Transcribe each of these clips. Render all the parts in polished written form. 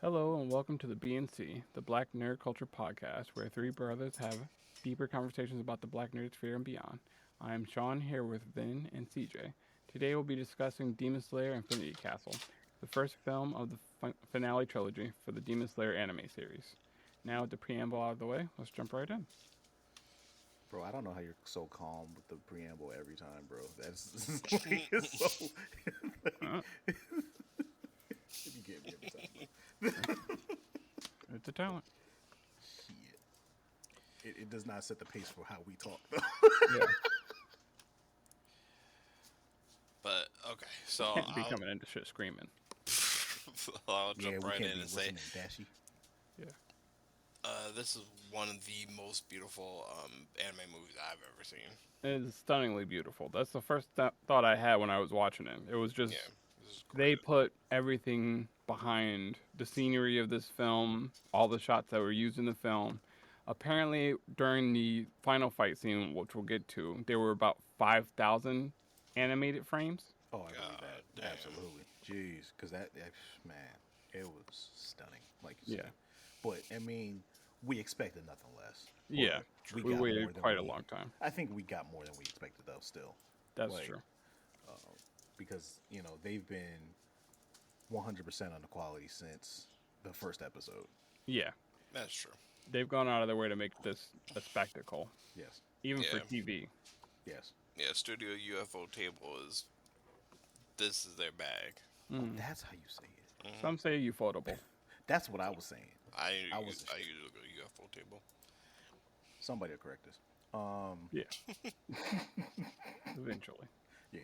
Hello and welcome to the BNC, the Black Nerd Culture Podcast, where three brothers have deeper conversations about the Black Nerd sphere and beyond. I am Sean here with Vin and CJ. Today we'll be discussing Demon Slayer Infinity Castle, the first film of the finale trilogy for the Demon Slayer anime series. Now with the preamble out of the way, let's jump right in. Bro, I don't know how you're so calm with the preamble every time, bro. That's like, it's so. Uh, You get me every time, it's a talent. bro. Shit. It does not set the pace for how we talk, though. Yeah, But okay, so can't be coming into shit screaming. I'll Yeah, jump we right can't in be. and What's say her name? Dashi? Yeah. this is one of the most beautiful anime movies I've ever seen. It is stunningly beautiful. That's the first thought I had when I was watching it. It was Yeah, just this is they great. put everything behind the scenery of this film, all the shots that were used in the film. Apparently, during the final fight scene, which we'll get to, there were about 5,000 animated frames. Oh, I believe that. God damn. Absolutely. Jeez, because man, it was stunning, like you Yeah. said. But I mean, we expected nothing less. Yeah. But we We got more waited than quite a we. long time. I think we got more than we expected, though. Still, That's like true. because they've been 100% on the quality since the first episode. Yeah. That's true. They've gone out of their way to make this a spectacle, Yes, even for Yeah, TV. yes. yeah. Studio UFO table is this is their bag. Oh, that's how you say it. Some say ufotable. That's what I was saying. I was I usually go UFO table. somebody will correct us. Yeah. Eventually. Yeah.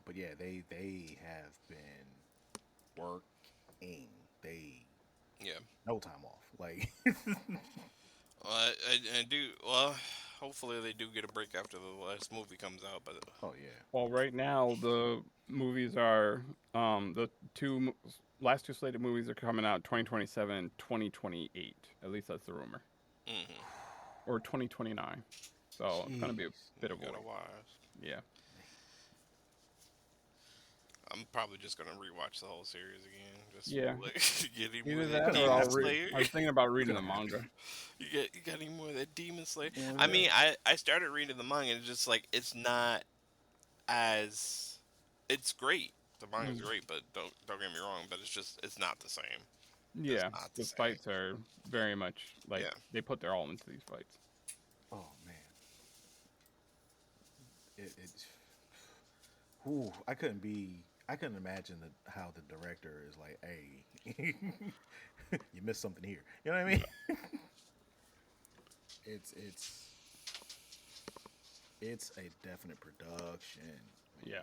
But yeah, they have been working. They Yeah. no time off. Like I do well. Hopefully they do get a break after the last movie comes out. But oh yeah. Well, right now the movies are the last two slated movies are coming out 2027 and 2028. At least that's the rumor. Or 2029. So it's gonna be a Jeez. bit you of a gotta wait. watch. Yeah. I'm probably just gonna rewatch the whole series again. Just Yeah. like, get any more Either of You that that gonna or Demon have I'll to. read. Slayer. I was thinking about You're reading gonna the have to. manga. You got any more of that Demon Slayer? More of I mean, that. I started reading the manga and it's just like it's not as it's great. The manga's Mm. great, but don't get me wrong, but it's not the same. It's Yeah, not the the same. fights are very much like Yeah. they put their all into these fights. Oh man. It. Ooh, I couldn't be. I couldn't imagine how the director is like, hey, you missed something here. You know what I mean? It's it's a definite production, Yeah,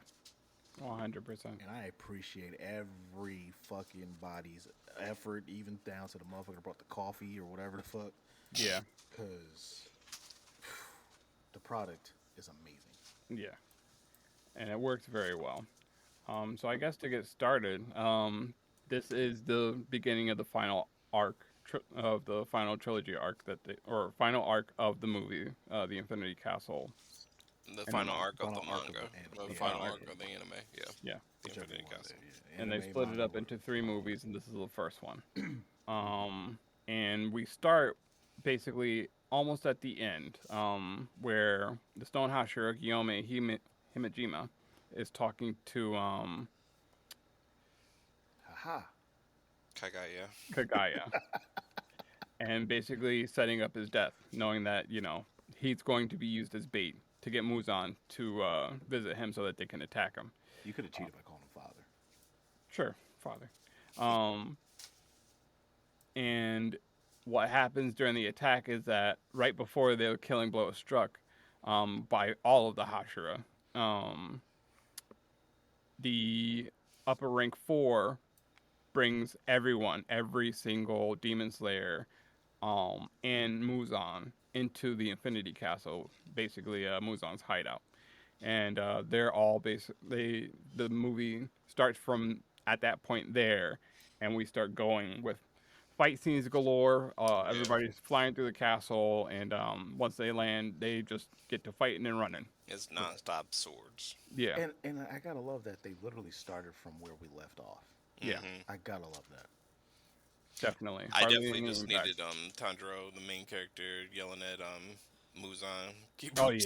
100%. and I appreciate every fucking body's effort, even down to the motherfucker that brought the coffee or whatever the fuck, Yeah, because the product is amazing. yeah, and it works very well. So I guess to get started, this is the beginning of the final arc of the final trilogy arc or final arc of the movie, the Infinity Castle The anime. final arc of Final the arc of manga, the anime, the The yeah, final final arc. arc of the anime. Yeah, Yeah, the whichever Infinity one. Castle. Yeah. and they Anime, split it manga, up into whatever. three movies, and this is the first one. And we start basically almost at the end, where the Stone Hashira Himejima is talking to Haha. Kagaya. Kagaya and basically setting up his death, knowing that, he's going to be used as bait to get Muzan to visit him so that they can attack him. You could have cheated by calling him father. Sure, father. And what happens during the attack is that right before the killing blow is struck by all of the Hashira, the upper rank 4 brings everyone, every single Demon Slayer, and Muzan into the Infinity Castle, basically Muzan's hideout. And they're all basically, the movie starts from at that point there, and we start going with fight scenes galore. Yeah, Everybody's flying through the castle, and once they land, they just get to fighting and running. it's nonstop swords. Yeah. And I gotta love that they literally started from where we left off. Yeah, I gotta love that. definitely. I Hardly definitely any just impacts. needed Tanjiro, the main character, yelling at Muzan. Keep Oh yeah,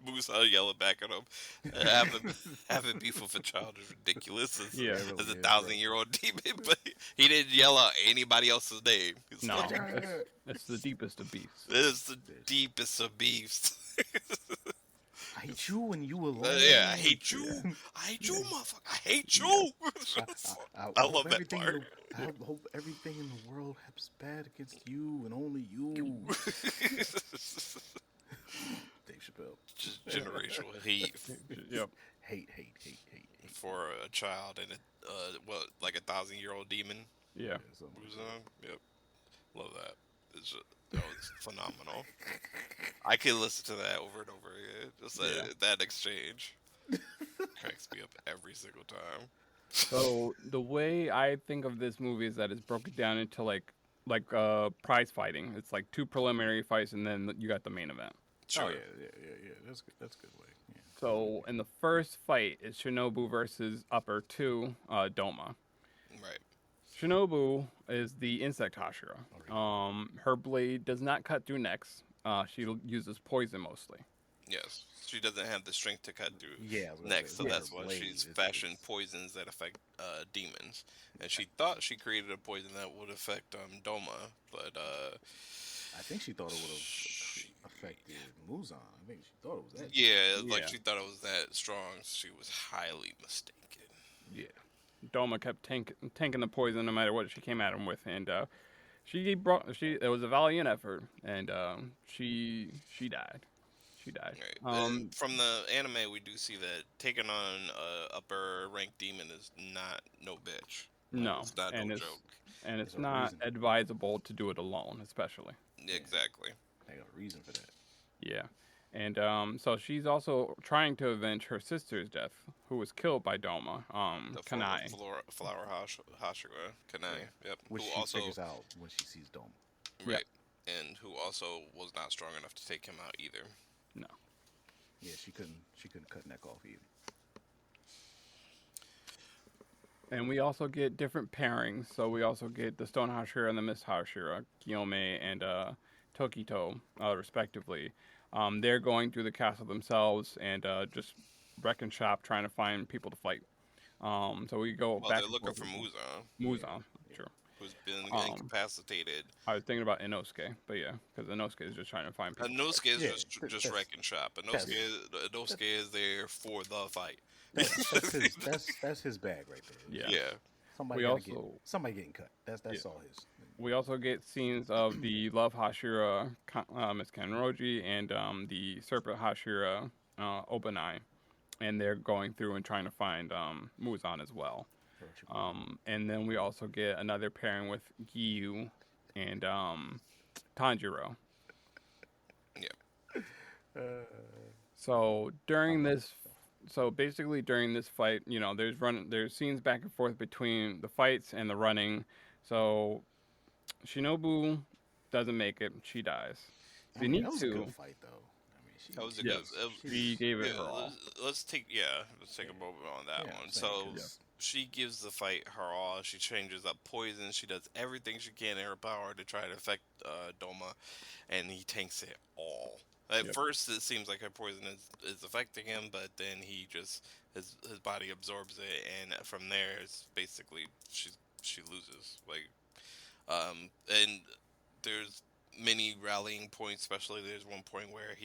Muzan yelling back at him. Having beef with a child is ridiculous yeah. Yeah, it really as a is, bro. 1,000-year-old demon, but he didn't yell out anybody else's name. It's like No, it's the deepest of beasts. this is the Bitch. deepest of beefs. I hate you and you Yeah, alone. I hate you, motherfucker. I hate Yeah. you. I I hope love that everything part. I hope everything in the world happens bad against you and only you. Dave Chappelle. Just generational hate Yep. Hate. for a child and what, like a 1,000-year-old demon. Yeah. Yeah, something like Muzan. Yep, love that. That was phenomenal. I could listen to that over and over again. Just Yeah. that exchange cracks me up every single time. So the way I think of this movie is that it's broken down into like prize fighting. It's like 2 preliminary fights and then you got the main event. that. Oh Sure. yeah. That's good. That's a good way. Yeah. So in the first fight is Shinobu versus Upper 2 Doma. Right. Shinobu is the insect Hashira. Okay. Her blade does not cut through necks. She uses poison mostly. Yes. She doesn't have the strength to cut through Yeah, I was gonna next, say, so her that's why blade she's is- fashioned poisons that affect demons. And she thought she created a poison that would affect Doma, but I think she thought it would have affected Muzan. I think she thought it was that. yeah, like Yeah. she thought it was that strong. She was highly mistaken. Yeah. Doma kept tanking the poison no matter what she came at him with, and it was a valiant effort, and she died. She died. Right. And from the anime, we do see that taking on upper ranked demon is not no bitch. Like, No, it's not and no it's joke. and it's There's a not reason. advisable to do it alone, especially. Exactly. They got a reason for that. Yeah. And so she's also trying to avenge her sister's death, who was killed by Doma, The Kanai. flower Hashira Kanai. Yep. Which Who she also figures out when she sees Dome. right, and who also was not strong enough to take him out either. No. Yeah, she couldn't cut neck off either. And we also get different pairings. So we also get the Stone Hashira and the Mist Hashira, Kiyome and Tokito, respectively. They're going through the castle themselves and just wrecking shop, trying to find people to fight. So we go Well, back. they're and looking forth for with Muzan, Muzan. True. who's been Um, incapacitated. I was thinking about Inosuke, but yeah, because Inosuke is just trying to find people. Inosuke is Yeah, just that's- wrecking shop. Inosuke is there for the fight. That's his bag right there. Yeah. Yeah. Somebody We gotta also- get somebody getting cut. That's Yeah. all his. We also get scenes of the Love Hashira, Miss Kanroji, and the Serpent Hashira, Obanai, and they're going through and trying to find Muzan as well. And then we also get another pairing with Giyu and Tanjiro. Yeah. So basically during this fight, there's scenes back and forth between the fights and the running. So Shinobu doesn't make it; she dies. That was a good fight though. I mean, That was a Yes, good. she gave it Yeah, her all. let's take a moment on that Yeah, one. same, So 'cause- she gives the fight her all. She changes up poison. She does everything she can in her power to try to affect Doma, and he tanks it all. At Yep. first, it seems like her poison is affecting him, but then he just his body absorbs it, and from there, it's basically she loses. Like, and there's many rallying points. Especially there's one point where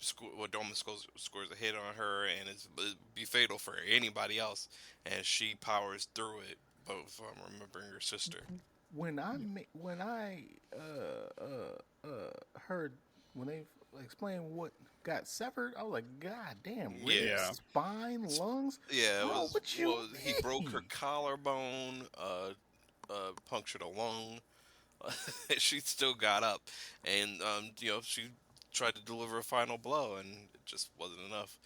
Doma scores a hit on her, and it'd be fatal for anybody else, and she powers through it. But if I'm remembering her sister, when I heard when they explained what got severed, I was like, God damn, ribs, Yeah. spine, lungs. yeah, it Bro, was. what you Well, he broke her mean? collarbone, punctured a lung. She still got up, and she tried to deliver a final blow, and it just wasn't enough.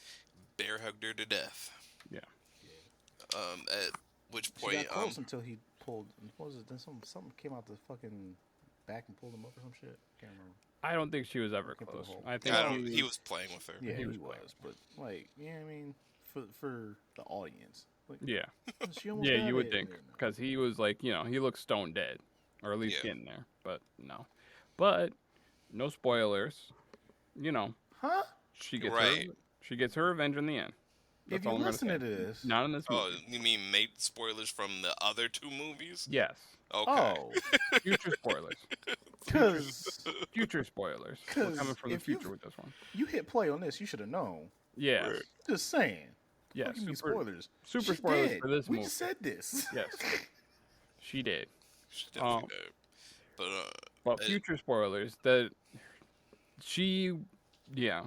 Bear hugged her to death. Yeah. At which She point, got close until he pulled. What was it? Then something came out the fucking back and pulled him up or some shit. Can't remember. I don't think she was ever Looking for the close. hole. I think he was playing with her. Yeah, He he was was. But like, yeah, I mean, for the audience, Like, Yeah. she almost Yeah, got you would it. think. And Because he was like, he looks stone dead. Or at least Yeah. getting there. But no. But, no spoilers. You know, huh? she gets her Right. she gets her revenge in the end. If That's you all I'm gonna listen say. to this, Not in this Oh, movie. you mean mate spoilers from the other two movies? Yes. Okay. oh, Future spoilers. Future because future spoilers. We're coming because from the if you future with this one. you hit play on this, you should have known. Yes. Right. Just saying. The Yeah, fuck you mean super spoilers? super She spoilers did. for this We movie. just said this. Yes. She did. She definitely did. But Uh, future spoilers that she yeah,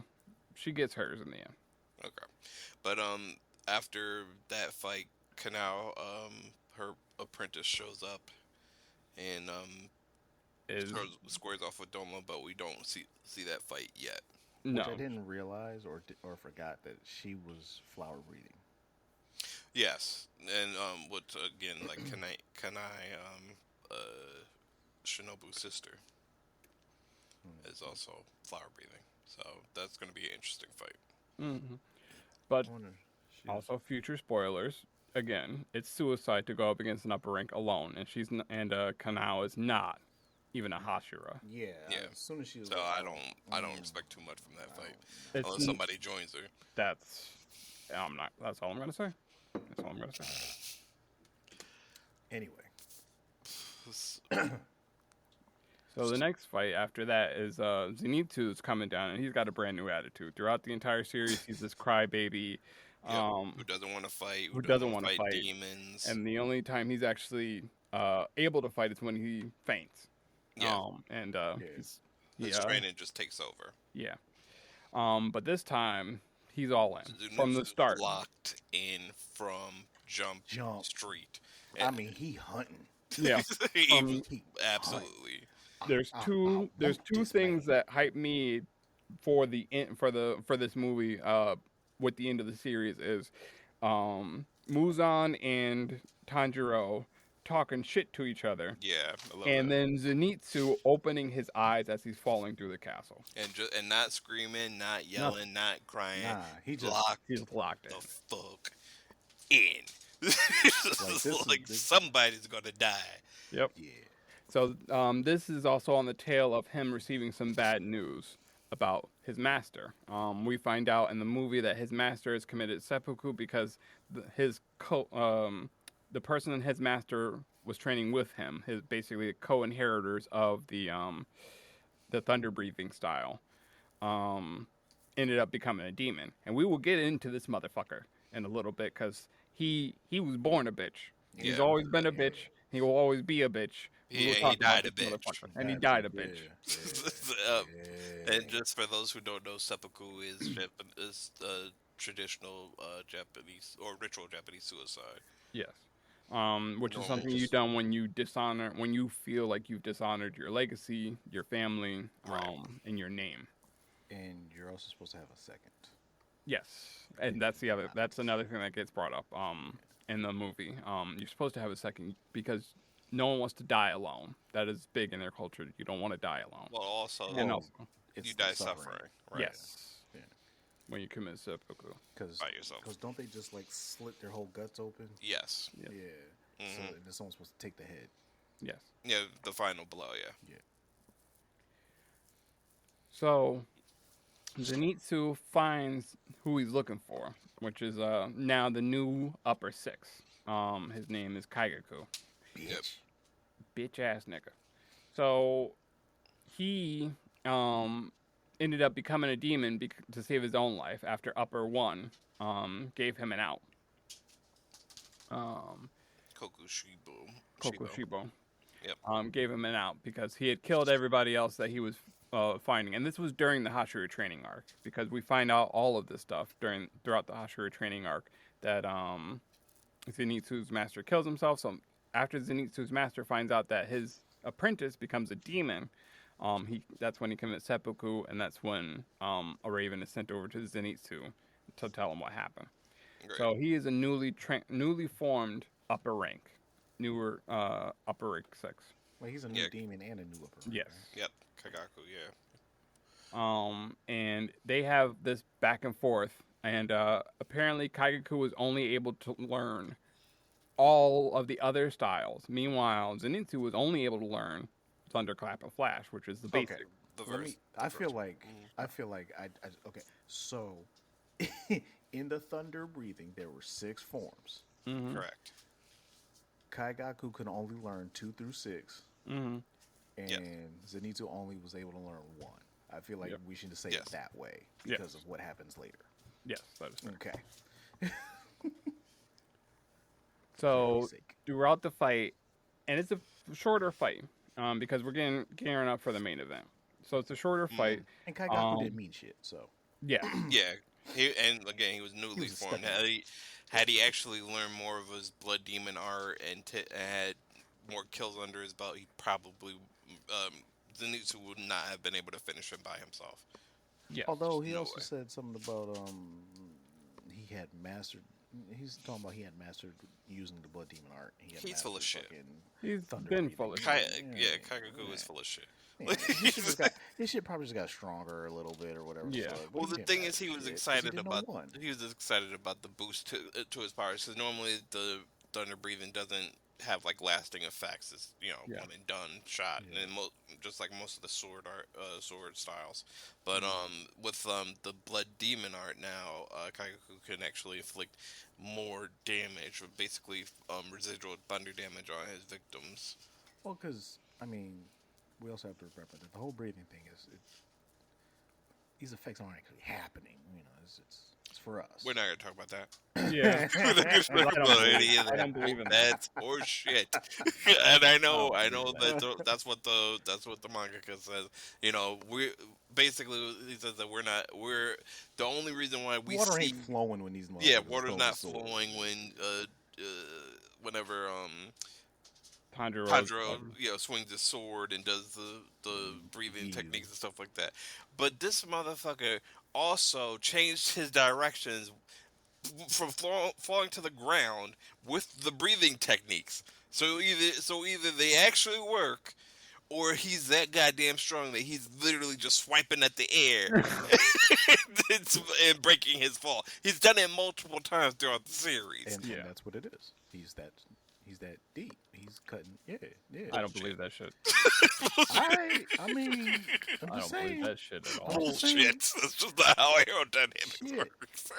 she gets hers in the end. okay. But after that fight, Canal her apprentice shows up and Is squares off with Doma, but we don't see that fight yet. no. Which I didn't realize or forgot that she was flower breathing. Yes, and what again like Kanai Shinobu's sister is also flower breathing, so that's going to be an interesting fight. hmm But I wonder. also future spoilers. Again, it's suicide to go up against an upper rank alone, and Kanao is not even a Hashira. Yeah. Yeah. As soon as she was So like, I don't expect too much from that fight It's unless somebody joins her. That's I'm not. That's all I'm gonna say. That's all I'm gonna say. Anyway. So the next fight after that is Zenitsu's coming down, and he's got a brand new attitude. Throughout the entire series, he's this crybaby. Who doesn't want to fight? Who doesn't want to fight fight? demons? And the only time he's actually able to fight is when he faints. Yeah. His training just takes over. Yeah. But this time he's all in from the Zenitsu's start. locked in from jump street. I mean, he hunting. Yeah. Absolutely. There's two things that hype me for this movie with the end of the series is Muzan and Tanjiro talking shit to each other. Yeah, I love And that. then Zenitsu opening his eyes as he's falling through the castle. And not screaming, not yelling, not crying. Nah, he just He's locked in. the fuck in. Like somebody's gonna die. Yep. yeah. So this is also on the tail of him receiving some bad news about his master. We find out in the movie that his master has committed seppuku because the person in his master was training with him, his basically co-inheritors of the thunder breathing style, ended up becoming a demon. And we will get into this motherfucker in a little bit because he was born a bitch. He's Yeah. always been a bitch. He will always be a bitch. He talk about died a this bitch. motherfucker. And he died a bitch. And just for those who don't know, seppuku is traditional Japanese or ritual Japanese suicide. Yes. Which is Normal, something you've just- done when you feel like you've dishonored your legacy, your family, Right. and your name. And you're also supposed to have a second. Yes, and that's another thing that gets brought up in the movie. You're supposed to have a second because no one wants to die alone. That is big in their culture. You don't want to die alone. Well, also, And Well, also, It's you the die suffering. Right? yes, Yeah. when you commit seppuku. Because By yourself. don't they just like slit their whole guts open? Yes. Yeah. Yeah. Mhm. So then someone's supposed to take the head. Yes. Yeah, the final blow. Yeah. So Zenitsu finds who he's looking for, which is now the new upper six. His name is Kaigaku. Yep. Bitch ass nigga. So he ended up becoming a demon to save his own life after Upper One gave him an out. Kokushibo. Yep. Gave him an out because he had killed everybody else that he was finding, and this was during the Hashira training arc because we find out all of this stuff throughout the Hashira training arc that Zenitsu's master kills himself. So after Zenitsu's master finds out that his apprentice becomes a demon, that's when he commits seppuku, and that's when a raven is sent over to Zenitsu to tell him what happened. Great. So he is a newly formed upper rank, newer upper rank 6. Well, he's a new Yeah. demon and a new upper. rank, Yes. right? Yep. Kagaku. Yeah. And they have this back and forth and apparently Kaigaku was only able to learn all of the other styles. Meanwhile, Zenitsu was only able to learn Thunderclap and Flash, which is the Okay, basic. The let verse. me. The I feel verse. like Mhm. I feel like I okay. So, in the thunder breathing, there were 6 forms. Mm-hmm. Correct. Kaigaku could only learn 2 through 6, Mm-hmm. Yes. and Zenitsu only was able to learn 1. I feel like Yep. we should just say it Yes. that way Yes. because of what happens later. Yes, that is fair. Okay. Very So sick. throughout the fight, and it's a shorter fight, because we're getting gearing up for the main event. So it's a shorter fight. Mm. And Kaigaku Um, didn't mean shit, so yes. Yeah. And again, he was he newly was a formed. stepping. Had he actually learned more of his blood demon art and had more kills under his belt, he probably Zenitsu would not have been able to finish him by himself. Yes. Although he No also way. said something about he had mastered. He's talking about he had mastered using the blood demon art. He had He's full of mastered shit. fucking He's thunder been breathing. full of Kai, shit. yeah, Kagaku is full of shit. Yeah, his shit just got his shit probably just got stronger a little bit or whatever. Yeah. The fuck, but Well, he the didn't thing matter is, he was shit, 'cause he excited didn't know about one. the boost to his powers because normally the thunder breathing doesn't have like lasting effects. It's Yeah. one and done shot, Yeah. and just like most of the sword art, sword styles. But with the blood demon art now, Kagaku can actually inflict more damage, or basically residual thunder damage on his victims. Well, because I mean, we also have to remember that the whole breathing thing is these effects aren't actually happening. It's for us. We're not gonna talk about that. Yeah. We're not gonna 'Cause I talk don't about believe, any of I don't believe in that. That's horseshit. And I don't I believe know that. that's what the mangaka says. We basically he says that we're the only reason why we Water see ain't flowing when these yeah, motherfuckers water's throw the not sword. flowing when whenever Tanjiro's Tanjiro swings his sword and does the breathing Heal. techniques and stuff like that. But this motherfucker also changed his directions from falling to the ground with the breathing techniques. So either they actually work, or he's that goddamn strong that he's literally just swiping at the air and breaking his fall. He's done it multiple times throughout the series. And Yeah. that's what it is. He's that deep. He's cutting. Yeah. I don't believe that shit. I mean, I'm I just don't believe saying. that shit at all. Bullshit. That's just not how aerodynamics Shit. works.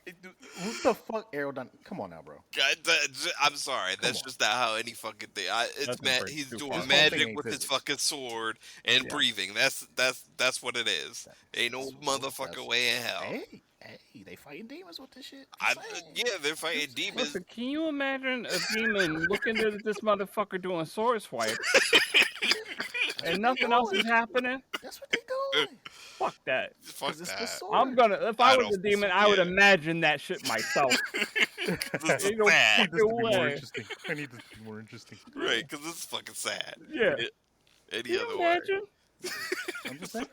What the fuck, Aerodon? Come on now, bro. I'm sorry. That's on. just not how any fucking thing. That's a bridge He's too doing far. This whole thing magic ain't with his physics. fucking sword and Yeah. breathing. That's what it is. Ain't no motherfucking way in hell. Hey, they fighting demons with this shit. I, Just saying. yeah, they're fighting demons. Listen, can you imagine a demon looking at this motherfucker doing sword swipe and nothing else is happening? That's what they doing. Fuck that. Fuck 'Cause it's the that. sword. If I I was a don't- demon, I would yeah. imagine that shit myself. This is Ain't no sad. fucking way. I need this to be more interesting. Right, because this is fucking sad. Yeah. Any Can you other way. imagine? I'm just saying.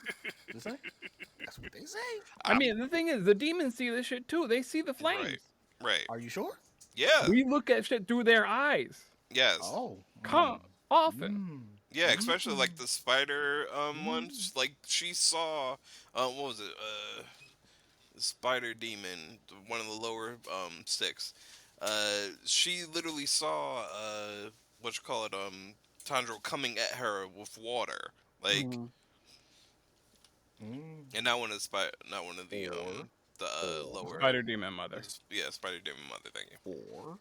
That's what they say. I mean, the thing is, the demons see this shit too. They see the flames. Right. Are you sure? Yeah. We look at shit through their eyes. Yes. Oh. Often. Yeah, especially like the spider ones. Like she saw what was it? The spider demon, one of the lower six. She literally saw what you call it, Tanjiro coming at her with water. Like Mhm. and not one of the lower Spider demon mother. yeah, spider demon mother, thank you. Or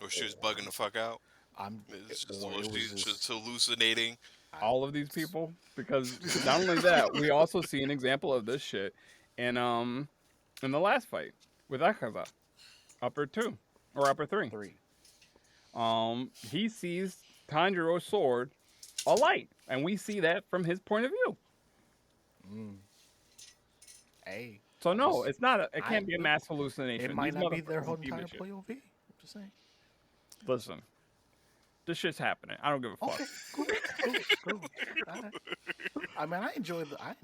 Or she was bugging the fuck out. it Or was she's just- just hallucinating. All of these people, because not only that, we also see an example of this shit in the last fight with Akaza, upper 2 or upper 3. 3. He sees Tanjiro's sword alight, and we see that from his point of view. Hey. So no, it's not. It can't be a mass hallucination. It might These not be their motherfuckers whole see this entire shit. POV. I'm just saying. Listen, this shit's happening. I don't give a fuck. Okay, cool. All right. I mean, I enjoy it. I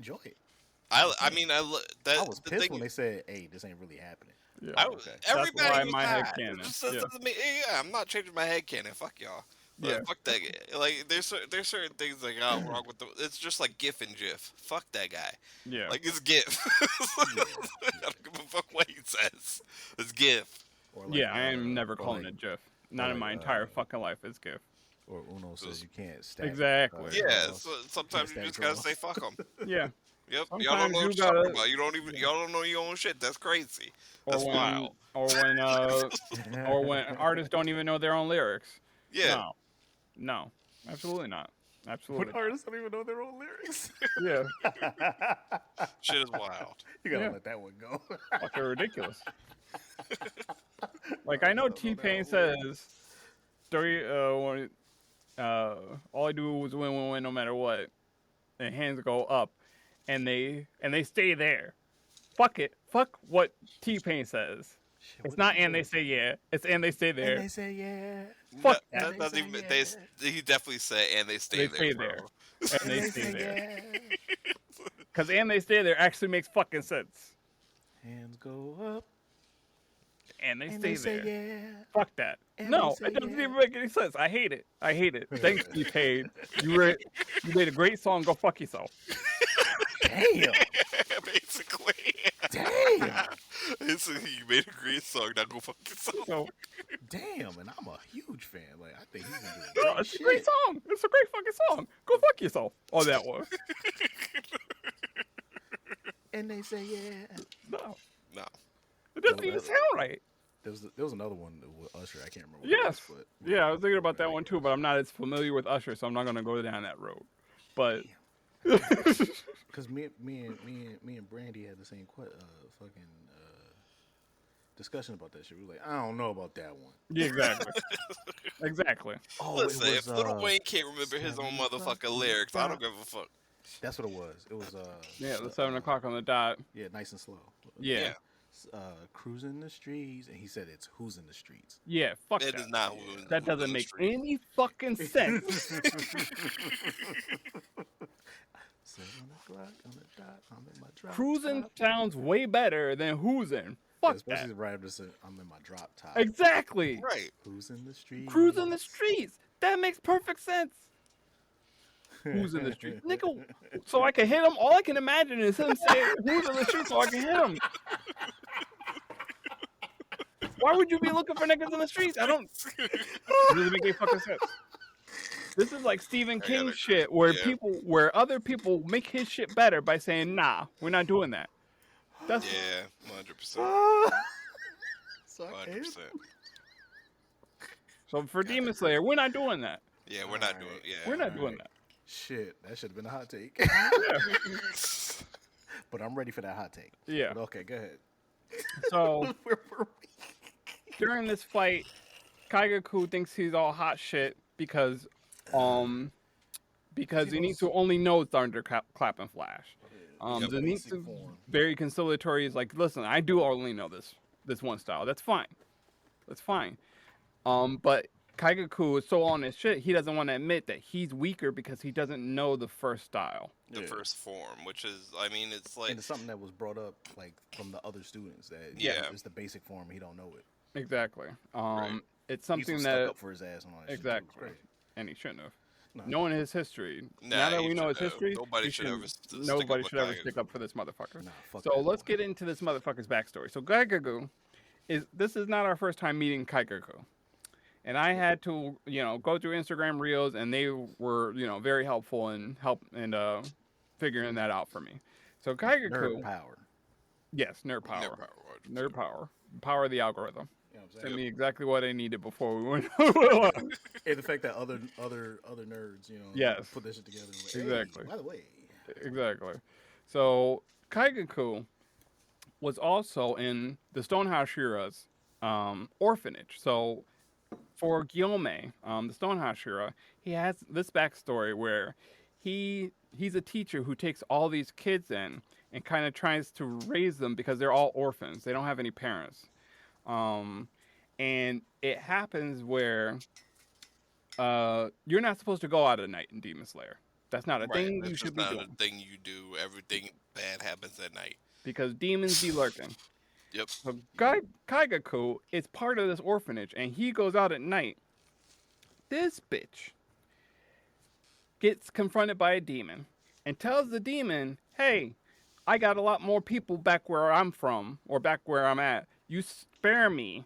I was the pissed thing when they said, "Hey, this ain't really happening." Yeah. I, Okay. Everybody That's why was my mad. head canon. Just doesn't mean, I'm not changing my head canon. Fuck y'all. Yeah. Fuck that guy. Like there's certain things like wrong with the. It's just like GIF and GIF. Fuck that guy. Yeah. Like it's GIF. Yeah. I don't give a fuck what he says. It's GIF. Or like, Yeah, I am never or calling like, it GIF. Not in like, my entire fucking life. It's GIF. or Uno says you can't stack. Exactly. Yeah. draws. So sometimes you just gotta say fuck them. Yeah. Yep. Y'all don't Sometimes know you what you're talking gotta, about. You don't even. Y'all don't know your own shit. That's crazy. That's or wild. when artists don't even know their own lyrics. Yeah. No, absolutely not. When Absolutely. artists don't even know their own lyrics. Yeah, Shit is wild. You gotta Yeah. let that one go. fucking ridiculous. Like I know T-Pain says, "Story, all I do is win, no matter what," and hands go up, and they stay there. Fuck it. Fuck what T-Pain says. Shit, It's what not did he and they say? say yeah. It's and they stay there. And they say yeah. Fuck No, that. that doesn't even. He definitely said, and they stay They there. stay bro. there. And they stay there. yeah. Because and they stay there actually makes fucking sense. Hands go up. And they And stay they say there. yeah. Fuck that. And No, they it say doesn't yeah. even make any sense. I hate it. I hate it. Thanks, T-Pain. You made a great song. Go fuck yourself. Damn. Basically. Damn. Basically, you made a great song. Now go fuck yourself. So, Damn. And I'm a huge fan. Like I think he's gonna do no, great it's a shit. great song. It's a great fucking song. Go fuck yourself on that one. And they say yeah. No, No. it doesn't No, even that- sound right. There was another one with Usher. I can't remember. Yes. What it was, but Yeah, I was thinking about that one too, but I'm not as familiar with Usher, so I'm not gonna go down that road. But Because me and Brandy had the same fucking discussion about that shit. We were like, I don't know about that one. yeah, exactly, exactly. Oh, Listen, it if was, Lil Wayne can't remember his own 7 motherfucking lyrics, I don't give a fuck. That's what it was. It was Yeah, the 7 o'clock on the dot. yeah, nice and slow. Yeah, Cruising the streets, and he said it's who's in the streets. yeah. Fuck It that. is not. That doesn't make any fucking sense. 7 o'clock on the dot. I'm in my drop. Cruising top. sounds way better than whoozing. Fuck Especially that. right after saying, I'm in my drop top. Exactly. Right. Who's in the streets? Cruising the streets. That makes perfect sense. Who's in the streets? Nigga, so I can hit him? All I can imagine is him saying, who's in the streets so I can hit him? Why would you be looking for niggas in the streets? I don't really make any fucking sense. This is like Stephen King gotta shit agree. where Yeah. where other people make his shit better by saying, nah, we're not doing that. That's Yeah, 100%. So I 100%. can't. so for Demon Slayer, we're not doing that. Yeah, we're not doing. Yeah, We're not doing that. Shit, that should have been a hot take. Yeah. But I'm ready for that hot take. Yeah. But okay, go ahead. So Where were we? during this fight, Kaigaku thinks he's all hot shit because he needs to only know Thunderclap and Flash. Yep. The needs Basic to form. very conciliatory is like, listen, I do only know this one style. That's fine. That's fine. But Kaigaku is so on his shit, he doesn't want to admit that he's weaker because he doesn't know the first style. The first form, which is, I mean, it's like And it's something that was brought up like from the other students that Yeah. it's the basic form. He don't know it. Exactly. Right. It's He's something stuck that up for his ass on all that shit, too. It's exactly, crazy. and he shouldn't have. No. Knowing his history, Nah, now that he we know his shouldn't have. history, Nobody he should ever shouldn't- stick up nobody with should ever Kaigaku. stick up for this motherfucker. Nah, fuck So that let's boy. get into this motherfucker's backstory. So Kaigaku this is not our first time meeting Kaigaku. And I had to, go through Instagram Reels, and they were, very helpful in figuring that out for me. So Kaigaku, Nerd power. yes, nerd power, Never power. nerd power, power of the algorithm. You know what I'm Sent saying? me exactly what I needed before we went. And the fact that other nerds, Yes. put this shit together. And like, Exactly. Hey, by the way, Exactly. So Kaigaku was also in the Stonehashira's orphanage. So for Gyome, the Stonehashira, he has this backstory where he's a teacher who takes all these kids in and kind of tries to raise them because they're all orphans. They don't have any parents. And it happens where you're not supposed to go out at night in Demon Slayer. That's not a Right. thing That's you just should be not doing a thing you do. Everything bad happens at night. because demons be lurking. Yep. So Kaigaku is part of this orphanage, and he goes out at night This bitch gets confronted by a demon and tells the demon, "Hey, I got a lot more people back where I'm from or back where I'm at. You spare me,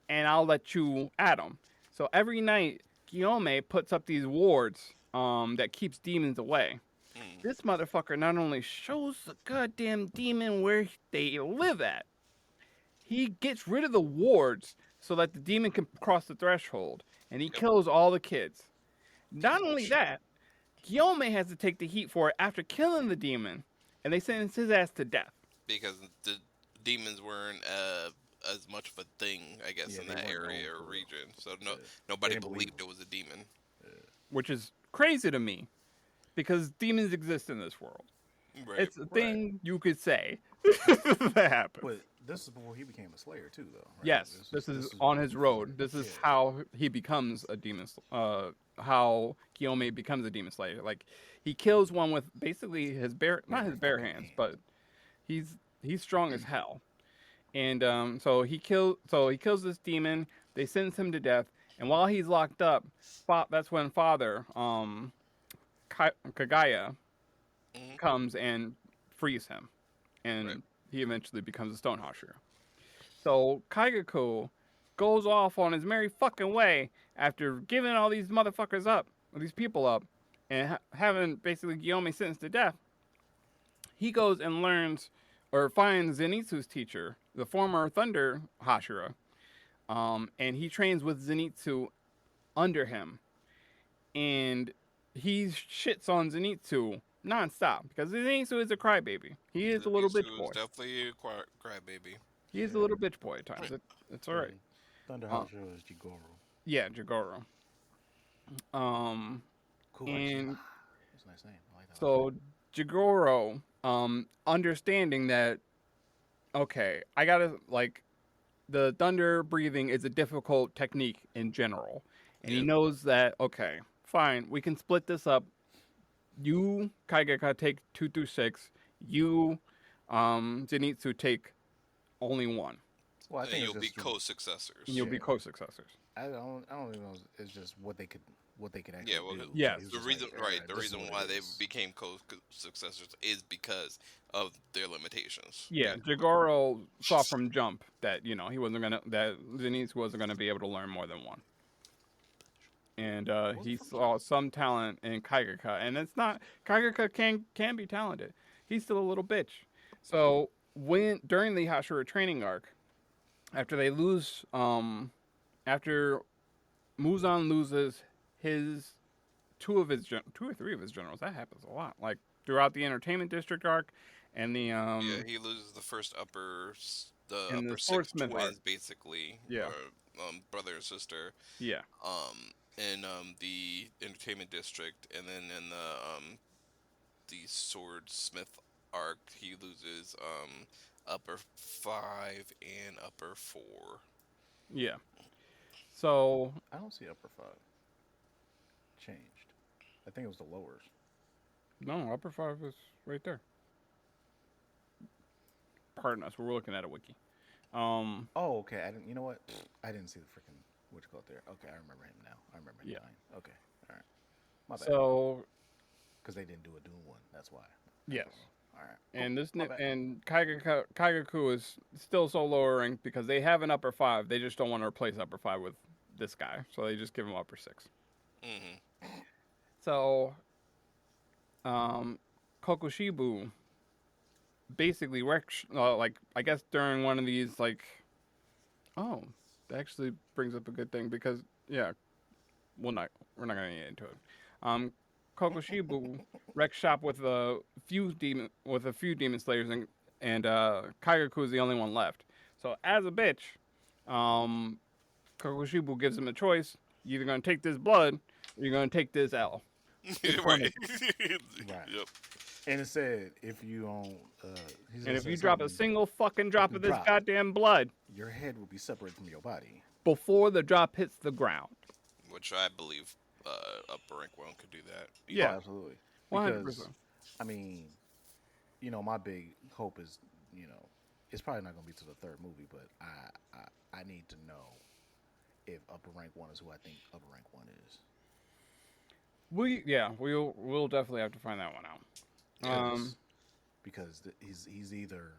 and I'll let you at them." So every night, Guillaume puts up these wards that keeps demons away. Mm. This motherfucker not only shows the goddamn demon where they live at, he gets rid of the wards so that the demon can cross the threshold, and he Yep. kills all the kids. Not Pretty only much. that, Guillaume has to take the heat for it after killing the demon, and they sentence his ass to death. Because the demons weren't as much of a thing, I guess, Yeah, in they that weren't known area or for. region. So Yeah. They nobody didn't believe believed them. it was a demon. Which is crazy to me, because demons exist in this world. Right. It's a Right. thing you could say that happens. But this is before he became a slayer too, though. Right? Yes, this is on his before- road. This is yeah. how he becomes a demon. How Guillaume becomes a demon slayer. Like, he kills one with basically his bare, not his bare fucking hands, hand. but he's strong as hell. And so he kills this demon. They sentence him to death. And while he's locked up, that's when Father Kagaya Hmm. comes and frees him, and Right. he eventually becomes a stone Hashira. So Kaigaku goes off on his merry fucking way after giving all these motherfuckers up, these people up, and having basically Guillaume sentenced to death. He goes and learns or finds Zenitsu's teacher, the former Thunder Hashira, and he trains with Zenitsu under him, and he shits on Zenitsu nonstop because Zenitsu is a crybaby. He is a little bitch Zenitsu boy. is definitely a crybaby. He is a little bitch boy at times. It's all right. Thunder Uh, Hashira is Jigoro. Yeah, Jigoro. Cool. And That's a nice name. I like that. so Jigoro, understanding that, okay, I gotta, like, the thunder breathing is a difficult technique in general, and he Yeah. knows that, okay, fine, we can split this up. You, Kaigeka, take 2 through 6. You, Zenitsu, take only 1. Well, I And think you'll it's be just co-successors. And you'll be Yeah. co-successors. I don't even know. It's just what they could actually Yeah, well, do. Yeah. He was the just reason, like, right? The this is reason what why it they is. became co-successors is because of their limitations. Yeah, Jigoro saw from jump that that Zenitsu wasn't gonna be able to learn more than 1, and he saw some talent in Kaigeka, and it's not Kaigeka can be talented. He's still a little bitch. So during the Hashira training arc, after they lose, after Muzan loses his 2 or 3 of his generals, that happens a lot. Like throughout the entertainment district arc, and the Yeah, he loses the first the and the upper six swordsmith arc. twins, basically, Yeah. or brother and sister, Yeah. in the entertainment district, and then in the swordsmith arc, he loses upper 5 and upper 4. Yeah. So I don't see upper 5 changed. I think it was the lowers. no, upper 5 is right there. Pardon us, we're looking at a wiki. Oh, okay. I didn't. You know what? I didn't see the freaking what you call it there. Okay, I remember him now. I remember him Yeah. dying. Okay, all right. My bad. So Because they didn't do a Doom one. That's why. yes, All right. and this My bad. and Kaigaku is still so lower ranked because they have an upper 5. They just don't want to replace upper 5 with this guy, so they just give him upper 6. Mm-hmm. So, Kokushibu basically like, I guess during one of these, like, oh, that actually brings up a good thing because, yeah, we're not gonna get into it. Kokushibu wrecks shop with a few demon slayers, and Kaigaku is the only one left. So as a bitch, Kokushibu gives him a choice: you're either gonna take this blood, or you're gonna take this L. Right. Right. Yep. And it said if you And if you drop a single fucking drop of this goddamn blood your head will be separated from your body. before the drop hits the ground. Which I believe upper rank 1 could do that. Yeah, Oh, absolutely. 100%. Because I mean, my big hope is, it's probably not going to be to the 3rd movie, but I need to know if if upper rank one is who I think upper rank one is. We'll definitely have to find that one out. Yeah. Because he's either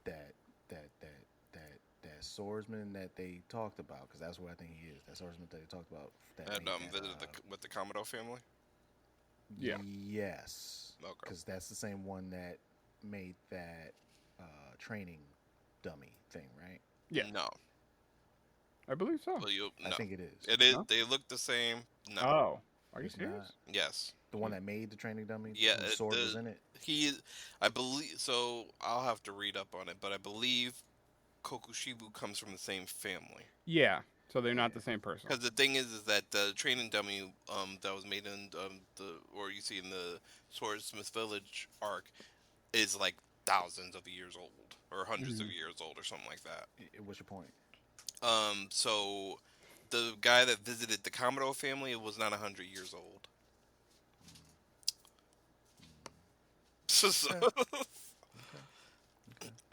that that that that swordsman that they talked about, because that's what I think he is. That swordsman that they talked about that And made that, visited with the Commodore family. Yeah. yes, Okay. because that's the same one that made that training dummy thing, right? Yeah. No. I believe so. Well, I no. think it is. It is. No? They look the same. No. Oh, are you It's serious? not Yes. the one that made the training dummy. Yeah. Whose sword was in it. He. I believe. So I'll have to read up on it, but I believe Kokushibu comes from the same family. Yeah. So they're not the same person. Because the thing is that the training dummy that was made in or you see in the Swordsmith Village arc is like thousands of years old or 100s of years old or something like that. What's your point? So the guy that visited the Commodore family was not 100 years old. So,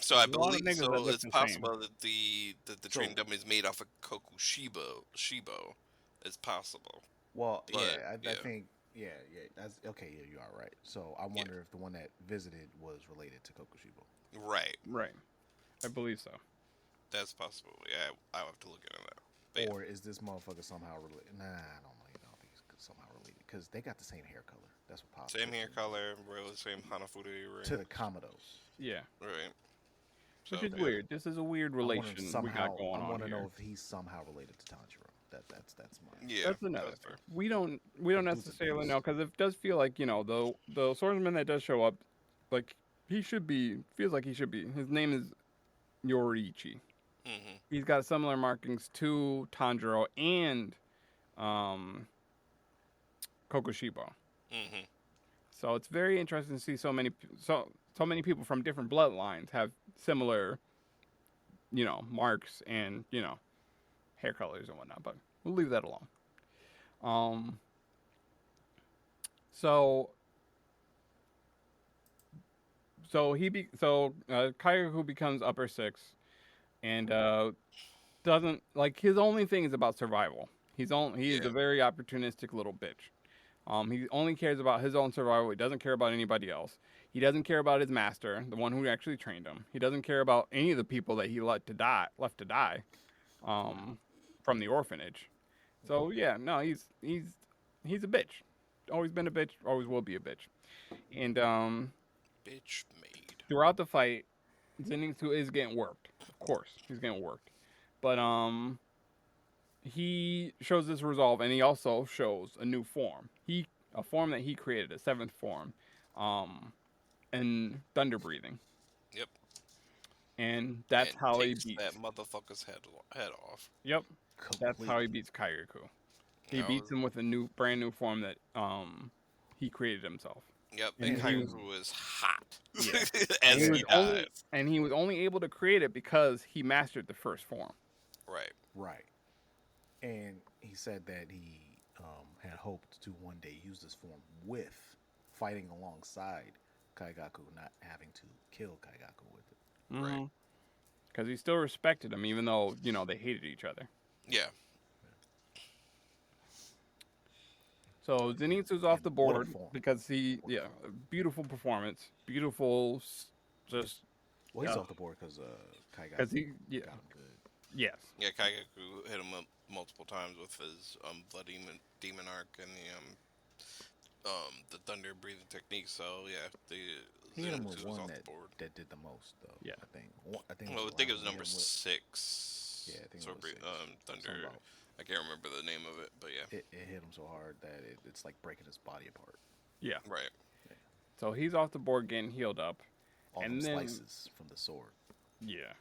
so I A lot of believe niggas that look it's the possible that the training So- dummy is made off of Shibo. It's possible. Well, But, yeah, I yeah. think, yeah, that's okay. Yeah, you are right. So I wonder if the one that visited was related to Kokushibo. Right. Right. I believe so. That's possible. Yeah, I'll have to look into that. But yeah. Or is this motherfucker somehow related? Nah, I don't think he's somehow related because they got the same hair color. That's what possible. Same hair color, really same Hanafuda ring. To the Commodos. Yeah. Right. Which So, is yeah. weird. This is a weird relation we got going on I want to here. know if he's somehow related to Tanjiro. That's my. Yeah, That's another that's thing. fair. We don't dude's a necessarily beast. know because it does feel like the swordsman that does show up, like feels like he should be. His name is Yoriichi. Mm-hmm. He's got similar markings to Tanjiro and Kokushibo. Mm-hmm. So it's very interesting to see so many people from different bloodlines have similar, marks and hair colors and whatnot. But we'll leave that alone. So Kaigaku becomes upper six, and doesn't like his only thing is about survival. He is a very opportunistic little bitch. He only cares about his own survival. He doesn't care about anybody else. He doesn't care about his master, the one who actually trained him. He doesn't care about any of the people that he left to die, from the orphanage. So yeah, no, he's a bitch. Always been a bitch. Always will be a bitch. And Bitch made. throughout the fight, Zenitsu is getting worked. Of course, he's getting worked. But he shows this resolve, and he also shows a new form. A form that he created, a seventh form, and thunder breathing. Yep. And that's And how he takes beats. that motherfucker's head off. Yep, that's how he Completely. beats Kaigaku. He That beats was- him with a brand new form that he created himself. Yep. And And he Kaigaku was hot. Yeah. As And he was died. and he was only able to create it because he mastered the first form. Right. Right. And he said that he had hoped to one day use this form with fighting alongside Kaigaku, not having to kill Kaigaku with it. Right. Because he still respected him, even though they hated each other. Yeah. So Zenitsu's off the And what a board form. because beautiful performance, beautiful, just Well, he's Yeah. off the board because because Kaigaku he got him good. yes. Yeah, Kaigaku hit him up multiple times with his Blood Demon Arc and the thunder breathing technique. So yeah, He hit him with Zenitsu was one off that, the board. that did the most, though. Yeah. I think. I think. Well, I the think it last was one number he hit him with. 6. Yeah, I think it So was 6. Something thunder. about- I can't remember the name of it, but yeah. It hit him so hard that it's like breaking his body apart. Yeah. Right. So he's off the board getting healed up. All And them then- slices from the sword. Yeah.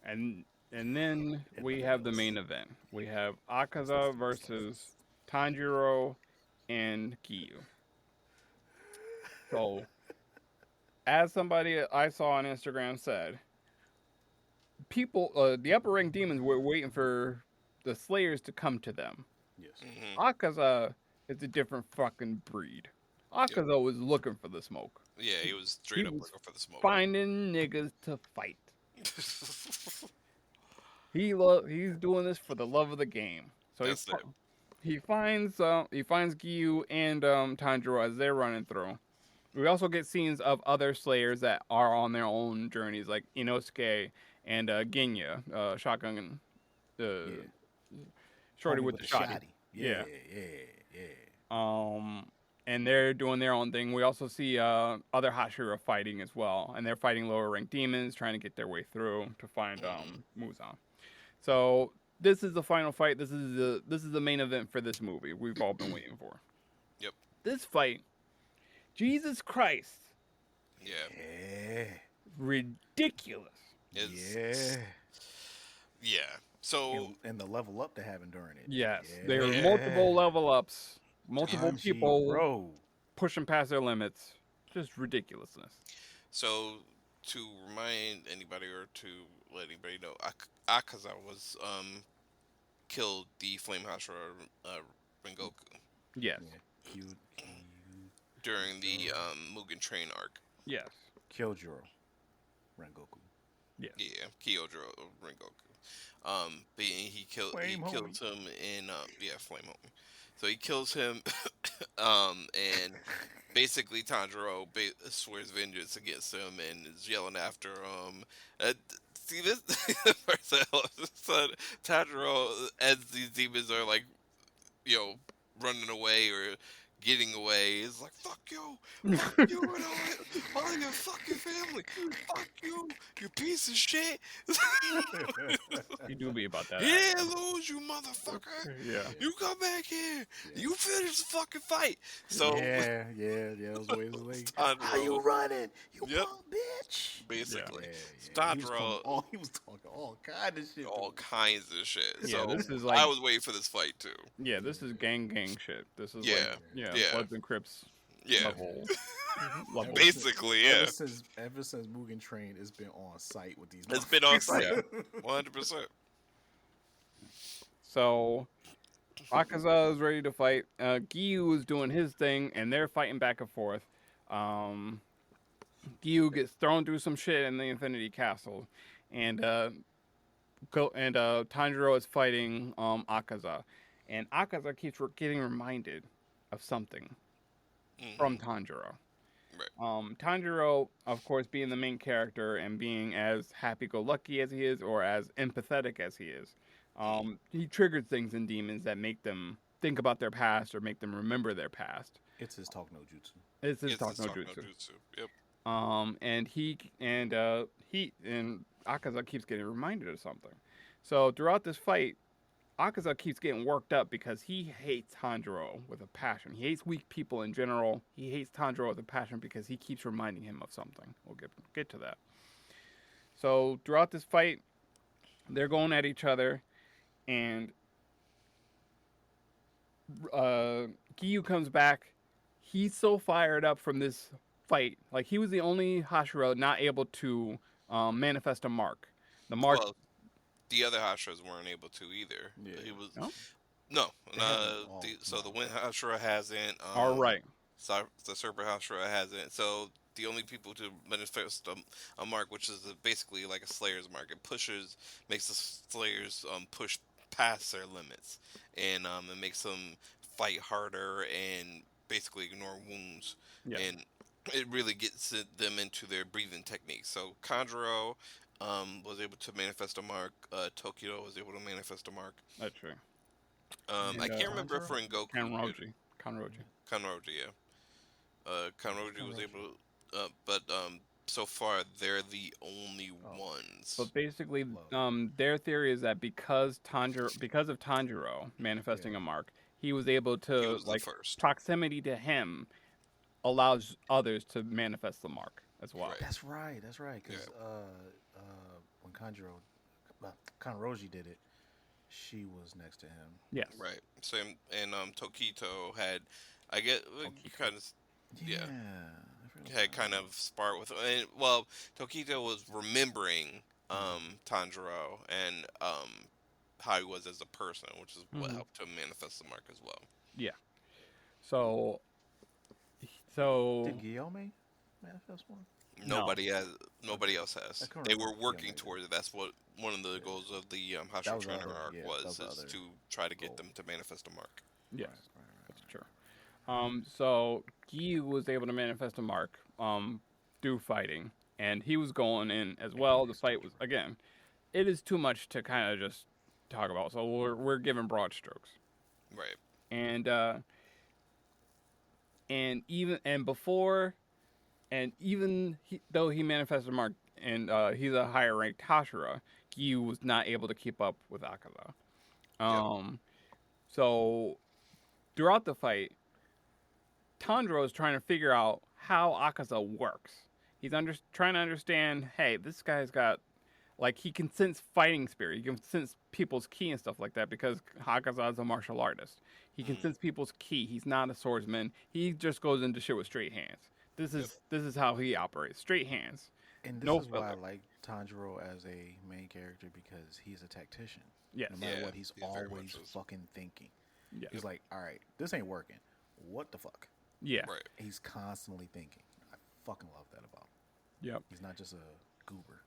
And then we have the main event. We have Akaza versus Tanjiro and Kiyu. So, as somebody I saw on Instagram said, the upper rank demons were waiting for the Slayers to come to them. Yes. Hmm. Akaza is a different fucking breed. Akaza was looking for the smoke, Yeah, he was straight He up was looking for the smoke. finding niggas to fight. He's doing this for the love of the game. So That's it. he finds Gyu and Tanjiro as they're running through. We also get scenes of other Slayers that are on their own journeys, like Inosuke and Genya, Shotgun, uh, Yeah. Shorty Homie with with the the shotty. shotty. Yeah, Yeah. yeah. Um, and they're doing their own thing. We also see other Hashira fighting as well, and they're fighting lower ranked demons, trying to get their way through to find Hmm. Muzan. So this is the final fight. This is the main event for this movie. We've all been waiting for Yep. this fight. Jesus Christ, Yeah. Yeah. ridiculous. It's Yeah. yeah. So And the level up they're having during it. Yes, Yeah. there are multiple level ups, to be multiple Tanji, people bro. pushing past their limits. Just ridiculousness. so to remind anybody or to let anybody know, Akaza was killed the Flame Hashira Rengoku Yes, Yeah. Cute. during the Mugen Train arc. yes, Kyojuro. Rengoku. yes. Yeah, Kyojuro Rengoku. But he Flame killed homie. him in Flame Homie. So he kills him, and basically Tanjiro swears vengeance against him and is yelling after him. See this first so Tanjiro, as these demons are like, you know, running away or getting away, is like, fuck you and all your fucking family, fuck you piece of shit. You do be about that. He didn't lose, you motherfucker. Yeah. You come back here. Yeah. You finish the fucking fight. So yeah. Those ways like, Tanjiro, how you running? You Yep. punk bitch. basically, He was, Tanjiro, he was talking all kind of shit. all kinds of shit. Yeah, So this is like I was waiting for this fight too. yeah, this is gang shit. This is Yeah, like yeah. Bloods and Crips Yeah, level. level. basically, yeah. Ever since Mugen Train, it's been on site with these. It's been on motherfuckers. site, 100%. So Akaza is ready to fight. Gyu is doing his thing, and they're fighting back and forth. Gyu gets thrown through some shit in the Infinity Castle, and Tanjiro is fighting Akaza, and Akaza keeps getting reminded of something from Tanjiro. Tanjiro, of course, being the main character and being as happy-go-lucky as he is, or as empathetic as he is, he triggers things in demons that make them think about their past or make them remember their past. It's his talk no jutsu. It's his It's talk the no Talk jutsu. Jutsu. Yep. And Akaza keeps getting reminded of something. So throughout this fight, Akaza keeps getting worked up because he hates Tanjiro with a passion. He hates weak people in general. He hates Tanjiro with a passion because he keeps reminding him of something. We'll get to that. So throughout this fight, they're going at each other, and Giyu comes back. He's so fired up from this fight. Like, he was the only Hashira not able to manifest a mark. The mark. Well, the other Hashiras weren't able to either. Yeah. He was No? no. They haven't all- So the Wind Hashira hasn't. All right. The Serpent Hashira hasn't. So the only people to manifest a mark, which is basically like a Slayer's mark, it makes the Slayers push past their limits, and it makes them fight harder and basically ignore wounds, Yeah. and it really gets them into their breathing techniques. So Kanjuro was able to manifest a mark. Tokyo was able to manifest a mark. That's true. I And, can't remember if Kanjuro? Rengoku did. Kanroji. Kanroji, yeah. Kanroji was Kanroji. able, but so far they're the only ones. But basically, Love. their theory is that because of Tanjiro manifesting a mark, he was able He to was the first. proximity to him allows others to manifest the mark as well. Right. That's right. Because when Kanroji did it, she was next to him. Yes. Right. Same. And Tokito had, I get kind of Yeah. I forgot had about kind that. of sparred with. And, well, Tokito was remembering Tanjiro and how he was as a person, which is what helped him manifest the mark as well. Yeah. So Did Guillaume manifest one? No. Nobody has. Nobody Okay. else I has. couldn't They remember. were Yeah, working maybe. toward it. That's what one of the Yeah. goals of the That Hashira was the Trainer other. arc Yeah, that was was, the is other to try to get goal. them to manifest a mark. Yes, Right. Right. Right. that's Right. true. So Guy was able to manifest a mark through fighting, and he was going in as And being well. The his fight was teacher. again. It is too much to kind of just talk about, so we're giving broad strokes. Right. And even and before and even though he manifested a mark and he's a higher ranked Hashira, Guy was not able to keep up with Akaza. Yep. Um, so throughout the fight, Tanjiro is trying to figure out how Akaza works. Trying to understand, hey, this guy's got, like, he can sense fighting spirit. He can sense people's ki and stuff like that because Akaza is a martial artist. He can Mm, sense people's ki. He's not a swordsman. He just goes into shit with straight hands. yep. This is how he operates. Straight hands. And this No is why I filler. like Tanjiro as a main character because he's a tactician. Yes. No matter Yeah. what, he's He very much always is. fucking thinking. Yes. He's like, all right, this ain't working. What the fuck? Yeah. Right. He's constantly thinking. I fucking love that about him. Yep. He's not just a goober.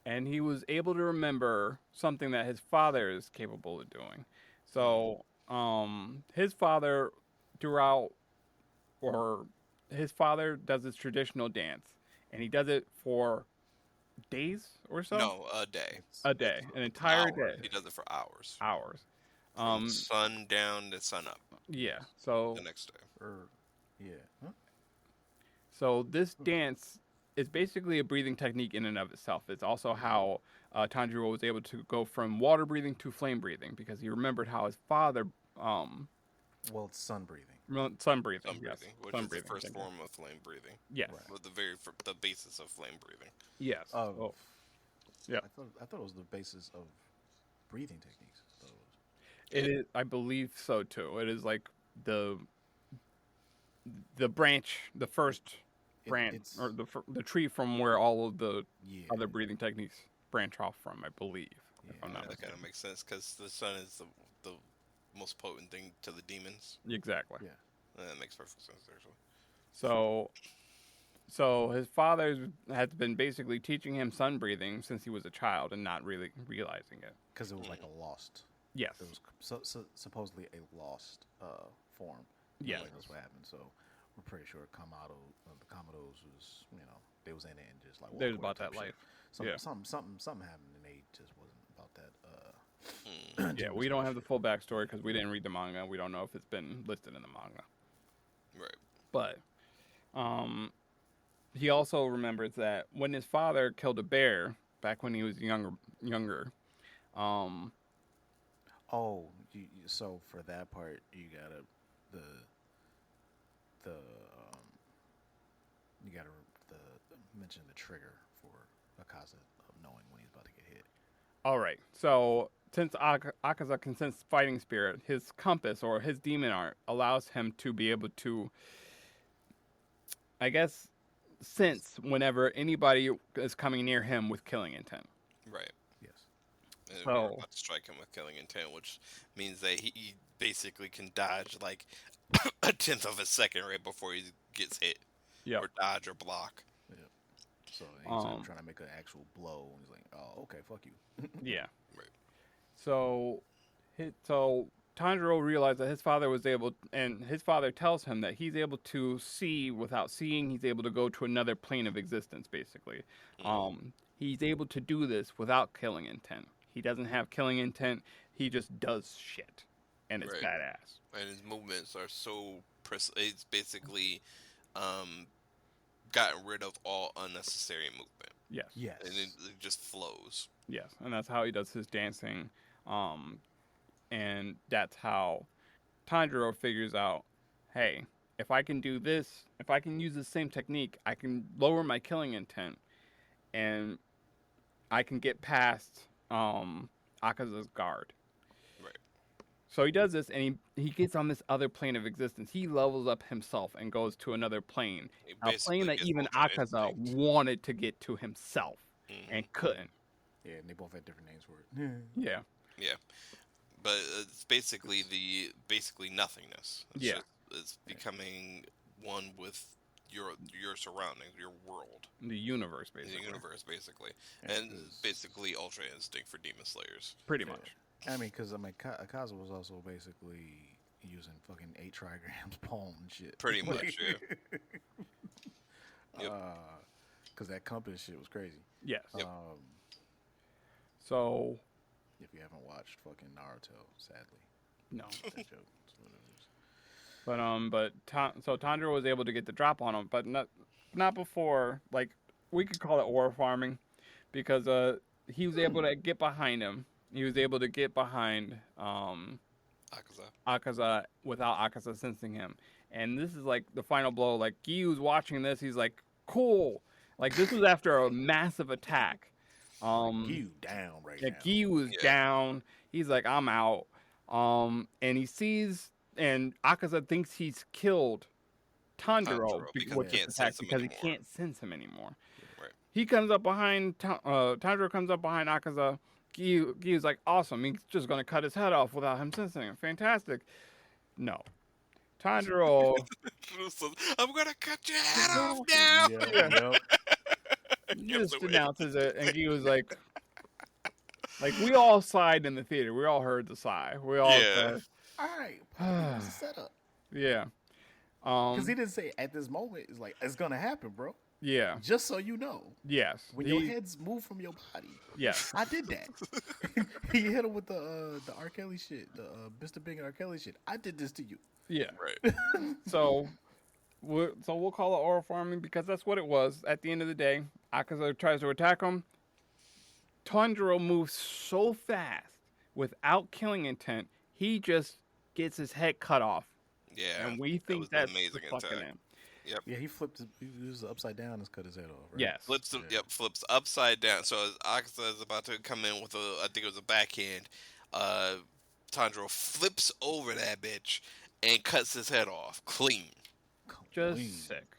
And he was able to remember something that his father is capable of doing. Mm, So, his father throughout or his father does his traditional dance, and he does it for days or so. no, a day. It's A day, an It's entire hours. day, He does it for hours, hours. from Um, sun down to sun up yeah. the So, next day. yeah. Huh? this dance is basically a breathing technique in and of itself. It's also how Tanjiro was able to go from water breathing to flame breathing because he remembered how his father, um, Well, it's sun breathing. sun breathing. Sun Yes, breathing, which sun is the breathing. first Thank you. form of flame breathing, Yes, Right. with the basis of flame breathing. yes. Of Oh, yeah. I thought it was the basis of breathing techniques. I thought it was. It is. I believe so too. It is like the branch, the first branch, It's or the tree from where all of the yeah, other breathing techniques branch off from. I believe, if I'm Yeah, not That kind of mistaken. makes sense because the sun is the most potent thing to the demons. Exactly. yeah. That makes perfect sense, actually. So, his father has been basically teaching him sun breathing since he was a child and not really realizing it. Because it was like Mm, a lost. Yes. It was supposedly a lost form. Yes. Like, that's what happened. So we're pretty sure the Commodos was, they was in it and just like There's walked away about type that shit. life. Yeah. Something happened and they just wasn't about that. mm, Yeah. Demon We Slayer don't have the shit. full backstory because we didn't read the manga. We don't know if it's been listed in the manga. right. But um, he also remembers that when his father killed a bear back when he was younger. Um, Oh, so for that part, you gotta the you gotta mention the trigger for Akaza of knowing when he's about to get hit. all right. So since Akaza can sense fighting spirit, his compass or his demon art allows him to be able to, I guess, sense whenever anybody is coming near him with killing intent. Right. Yes. Or So about to strike him with killing intent, which means that he basically can dodge like a tenth of a second right before he gets hit, yep. or dodge or block. Yeah. So he's Um, trying to make an actual blow, and he's like, "Oh, okay, fuck you." yeah. Right. So, so Tanjiro realized that his father was able, and his father tells him that he's able to see without seeing. He's able to go to another plane of existence, basically. Mm, He's able to do this without killing intent. He doesn't have killing intent. He just does shit, and it's right. badass. And his movements are so it's basically um, gotten rid of all unnecessary movement, Yes, Yes. and it just flows. yes, and that's how he does his dancing. Um, and that's how Tanjiro figures out, hey, if I can do this, if I can use the same technique, I can lower my killing intent, and I can get past Akaza's guard. Right. So he does this, and he gets on this other plane of existence. He levels up himself and goes to another plane, He a plane basically that gets even ultra Akaza instinct. wanted to get to himself Hmm. and couldn't. Yeah, and they both had different names for it. Yeah, Yeah, but it's basically basically nothingness. It's yeah, just it's becoming one with your surroundings, your world, The universe, the basically. universe, basically, Yeah, and 'cause- basically Ultra Instinct for Demon Slayers. Pretty yeah. much. I mean, because Akaza was also basically using fucking 8 trigrams palm and shit. Pretty much, yeah. Yep. Because that compass shit was crazy. Yes. Yep. So, If you haven't watched fucking Naruto, sadly, no. that joke. That's what it is. So Tanjiro was able to get the drop on him, but not before, like, we could call it ore farming, because he was able to get behind him. He was able to get behind Akaza. Akaza without Akaza sensing him. And this is like the final blow. Like, Giyu's watching this, he's like, cool. Like, this was after a massive attack. Giyu down right Yeah, now. Giyu was Yeah. down. He's like, I'm out. And he sees, and Akaza thinks he's killed Tanjiro because with he this can't attack sense him because he anymore. can't sense him anymore. Right. He comes up behind, Tanjiro comes up behind Akaza. Giyu's like, awesome. He's just going to cut his head off without him sensing him. Fantastic. No. Tanjiro I'm gonna cut your head off now. Yep. just so weird. announces it, and Giyu's like, we all sighed in the theater. We all heard the sigh. We all Yeah. said, All right, that's a setup. yeah. Because he didn't say at this moment. It's like it's gonna happen, bro. Yeah. Just so you know, Yes. when your heads move from your body, Yes. I did that. He hit him with the R. Kelly shit, the Mr. Big and R. Kelly shit. I did this to you. Yeah. Right. So we'll call it oral farming because that's what it was. At the end of the day, Akaza tries to attack him. Tanjiro moves so fast without killing intent, he just gets his head cut off. Yeah. And we was think an that's amazing the fucking attack. end. Yeah, he flipped. He was upside down and cut his head off. Right? Yes. Flips him. Yeah. Yep. Flips upside down. So as Akaza is about to come in with I think it was a backhand. Tanjiro flips over that bitch and cuts his head off clean. Just Clean. sick.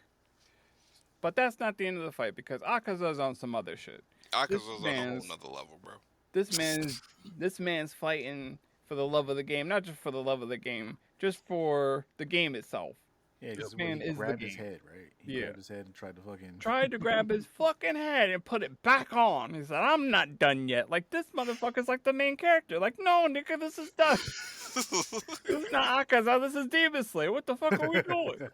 But that's not the end of the fight because Akaza's on some other shit. Akaza's on a whole man's- nother level, bro. This man's fighting for the love of the game, not just for the love of the game, just for the game itself. Yeah, because Man he is the grabbed his game. head, right? He Yeah. grabbed his head and tried to fucking. Tried to grab his fucking head and put it back on. He said, I'm not done yet. Like, this motherfucker's like the main character. Like, no, nigga, this is done. This is not Akaza, this is Demon Slayer. What the fuck are we doing?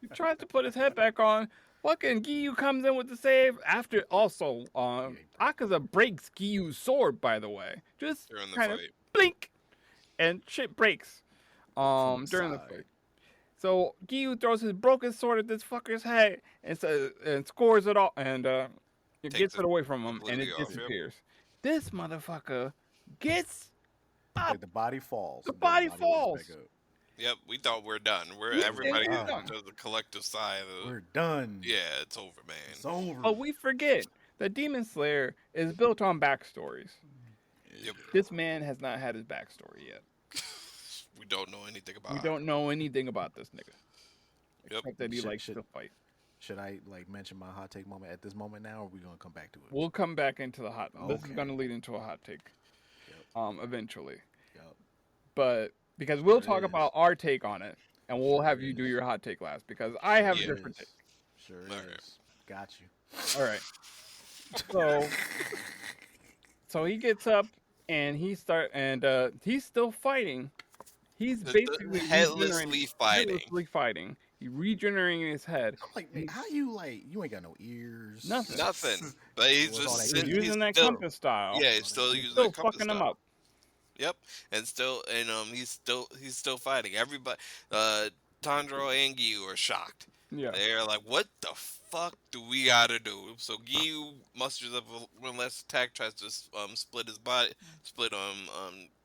He tries to put his head back on. Fucking Giyu comes in with the save. After, also, Akaza breaks Giyu's sword, by the way. Just During the kind of fight. blink. And shit breaks From the during the side. fight. So Giyu throws his broken sword at this fucker's head and scores it all and gets it away from him and it completely off, yep. disappears. This motherfucker gets up. Like the body falls. The and then body goes falls. back up. Yep. We thought we're done. We Everybody think we're done. does the collective sigh. We're done. Yeah, it's over, man. It's over. But we forget that Demon Slayer is built on backstories. Yep. This man has not had his backstory yet. We don't know anything about. We don't know anything about this nigga. Yep. Except that he Shit, likes shit. to fight. Should I like mention my hot take moment at this moment now, or are we gonna come back to it? We'll come back into the hot. This is Okay. going to lead into a hot take. Eventually. Yep. But because we'll Sure talk is. about our take on it, and we'll have you do your hot take last because I have a Yeah. different take. Sure Alright. is. Got you. All right. So he gets up and he's still fighting. He's basically headlessly fighting. Headlessly fighting. He's regenerating his head. I'm like, man, how you ain't got no ears. Nothing. Nothing. But he's With all just that sitting- He's using that still, compass style. Yeah, he's still using Still that compass fucking him style. up. Yep, and he's still fighting. Everybody, Tanjiro and Giyu are shocked. Yeah. They're like, "What the fuck do we gotta do?" So Giyu musters up one last attack, tries to split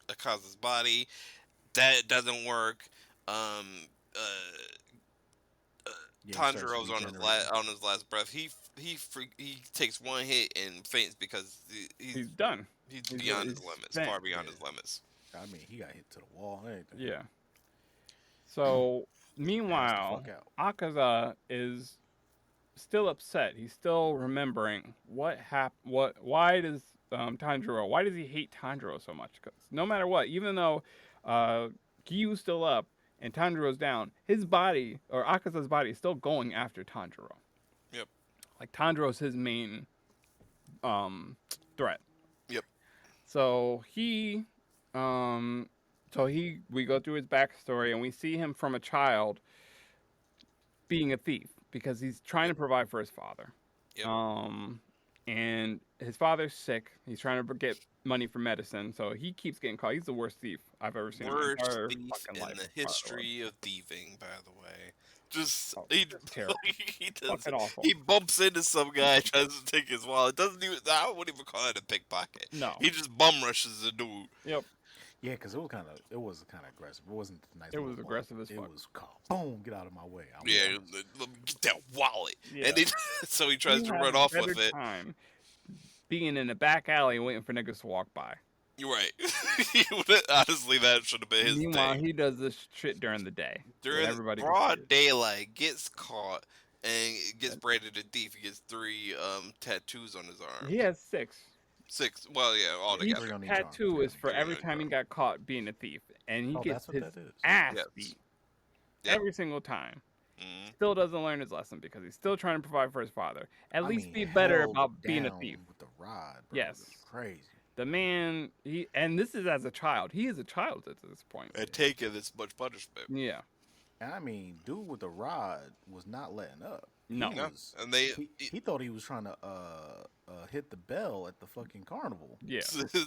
Akaza's body. That doesn't work. Yeah, he starts Tanjiro's on his last breath. He takes one hit and faints because He's done. he's he's- beyond he's his limits, spent. far beyond Yeah. his limits. I mean, he got hit to the wall and everything. Yeah. So meanwhile, Passed the fuck Akaza is still upset. He's still remembering what happened. Why does Tanjiro? Why does he hate Tanjiro so much? 'Cause no matter what, even though Giyu's still up and Tanjiro's down, his body, or Akaza's body, is still going after Tanjiro. Yep. Like, Tanjiro's his main threat. Yep. So we go through his backstory, and we see him from a child being a thief because he's trying to provide for his father. Yep. And his father's sick. He's trying to get money for medicine, so he keeps getting caught. He's the worst thief I've ever seen in my Worst entire thief fucking in life. the history of thieving, by the way. Just Oh, he, just terrible. he does. Fucking awful. He bumps into some guy, tries to take his wallet. Doesn't even. I wouldn't even call it a pickpocket. No. He just bum rushes the dude. Yep. Yeah, because it was kind of aggressive. It wasn't nice. It was aggressive as It fuck. was called, boom, get out of my way. Yeah, let me get that wallet. Yeah. And so he tries He to had run a off better with it. time being in the back alley waiting for niggas to walk by. You're right. Honestly, that should have been his Meanwhile, thing. he does this shit during the day. During everybody can see broad it. daylight, gets caught and gets branded a thief. He gets 3 tattoos on his arm. He has 6. 6. Well, yeah, all Each together. on each arm. tattoo is for Three on every each time he arm. got caught being a thief, and he Oh, gets that's what his that is. ass Yes. beat Yep. every single time. Mhm. Still doesn't learn his lesson because he's still trying to provide for his father. At I least mean, be better held about being a down thief. with the rod. Bro. Yes. It was crazy. The man, and this is as a child. He is a child at this point. And taking this much punishment. Yeah. And I mean, dude with the rod was not letting up. No. He No. was- And they he thought he was trying to hit the bell at the fucking carnival. Yeah.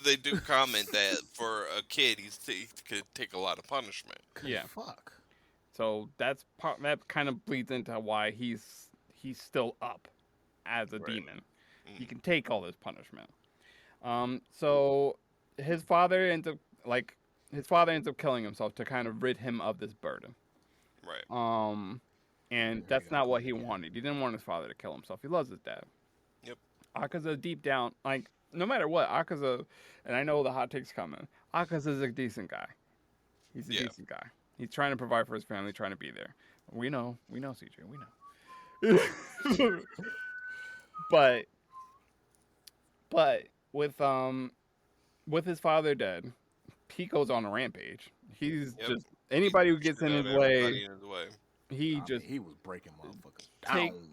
they do comment that for a kid, he could take a lot of punishment. Yeah. Fuck. So that kind of bleeds into why he's still up as a Right. demon. He Mm. can take all this punishment. So his father ends up killing himself to kind of rid him of this burden. Right. And There that's you go. not what he wanted. He didn't want his father to kill himself. He loves his dad. Yep. Akaza deep down, like no matter what, Akaza, and I know the hot take's coming. Akaza's a decent guy. He's a Yeah. decent guy. He's trying to provide for his family, trying to be there. We know, CJ, we know. but with his father dead, he goes on a rampage. He's Yep. just anybody who gets in Shoot his out way. everybody in his way. He I mean, just he was breaking motherfuckers take- down.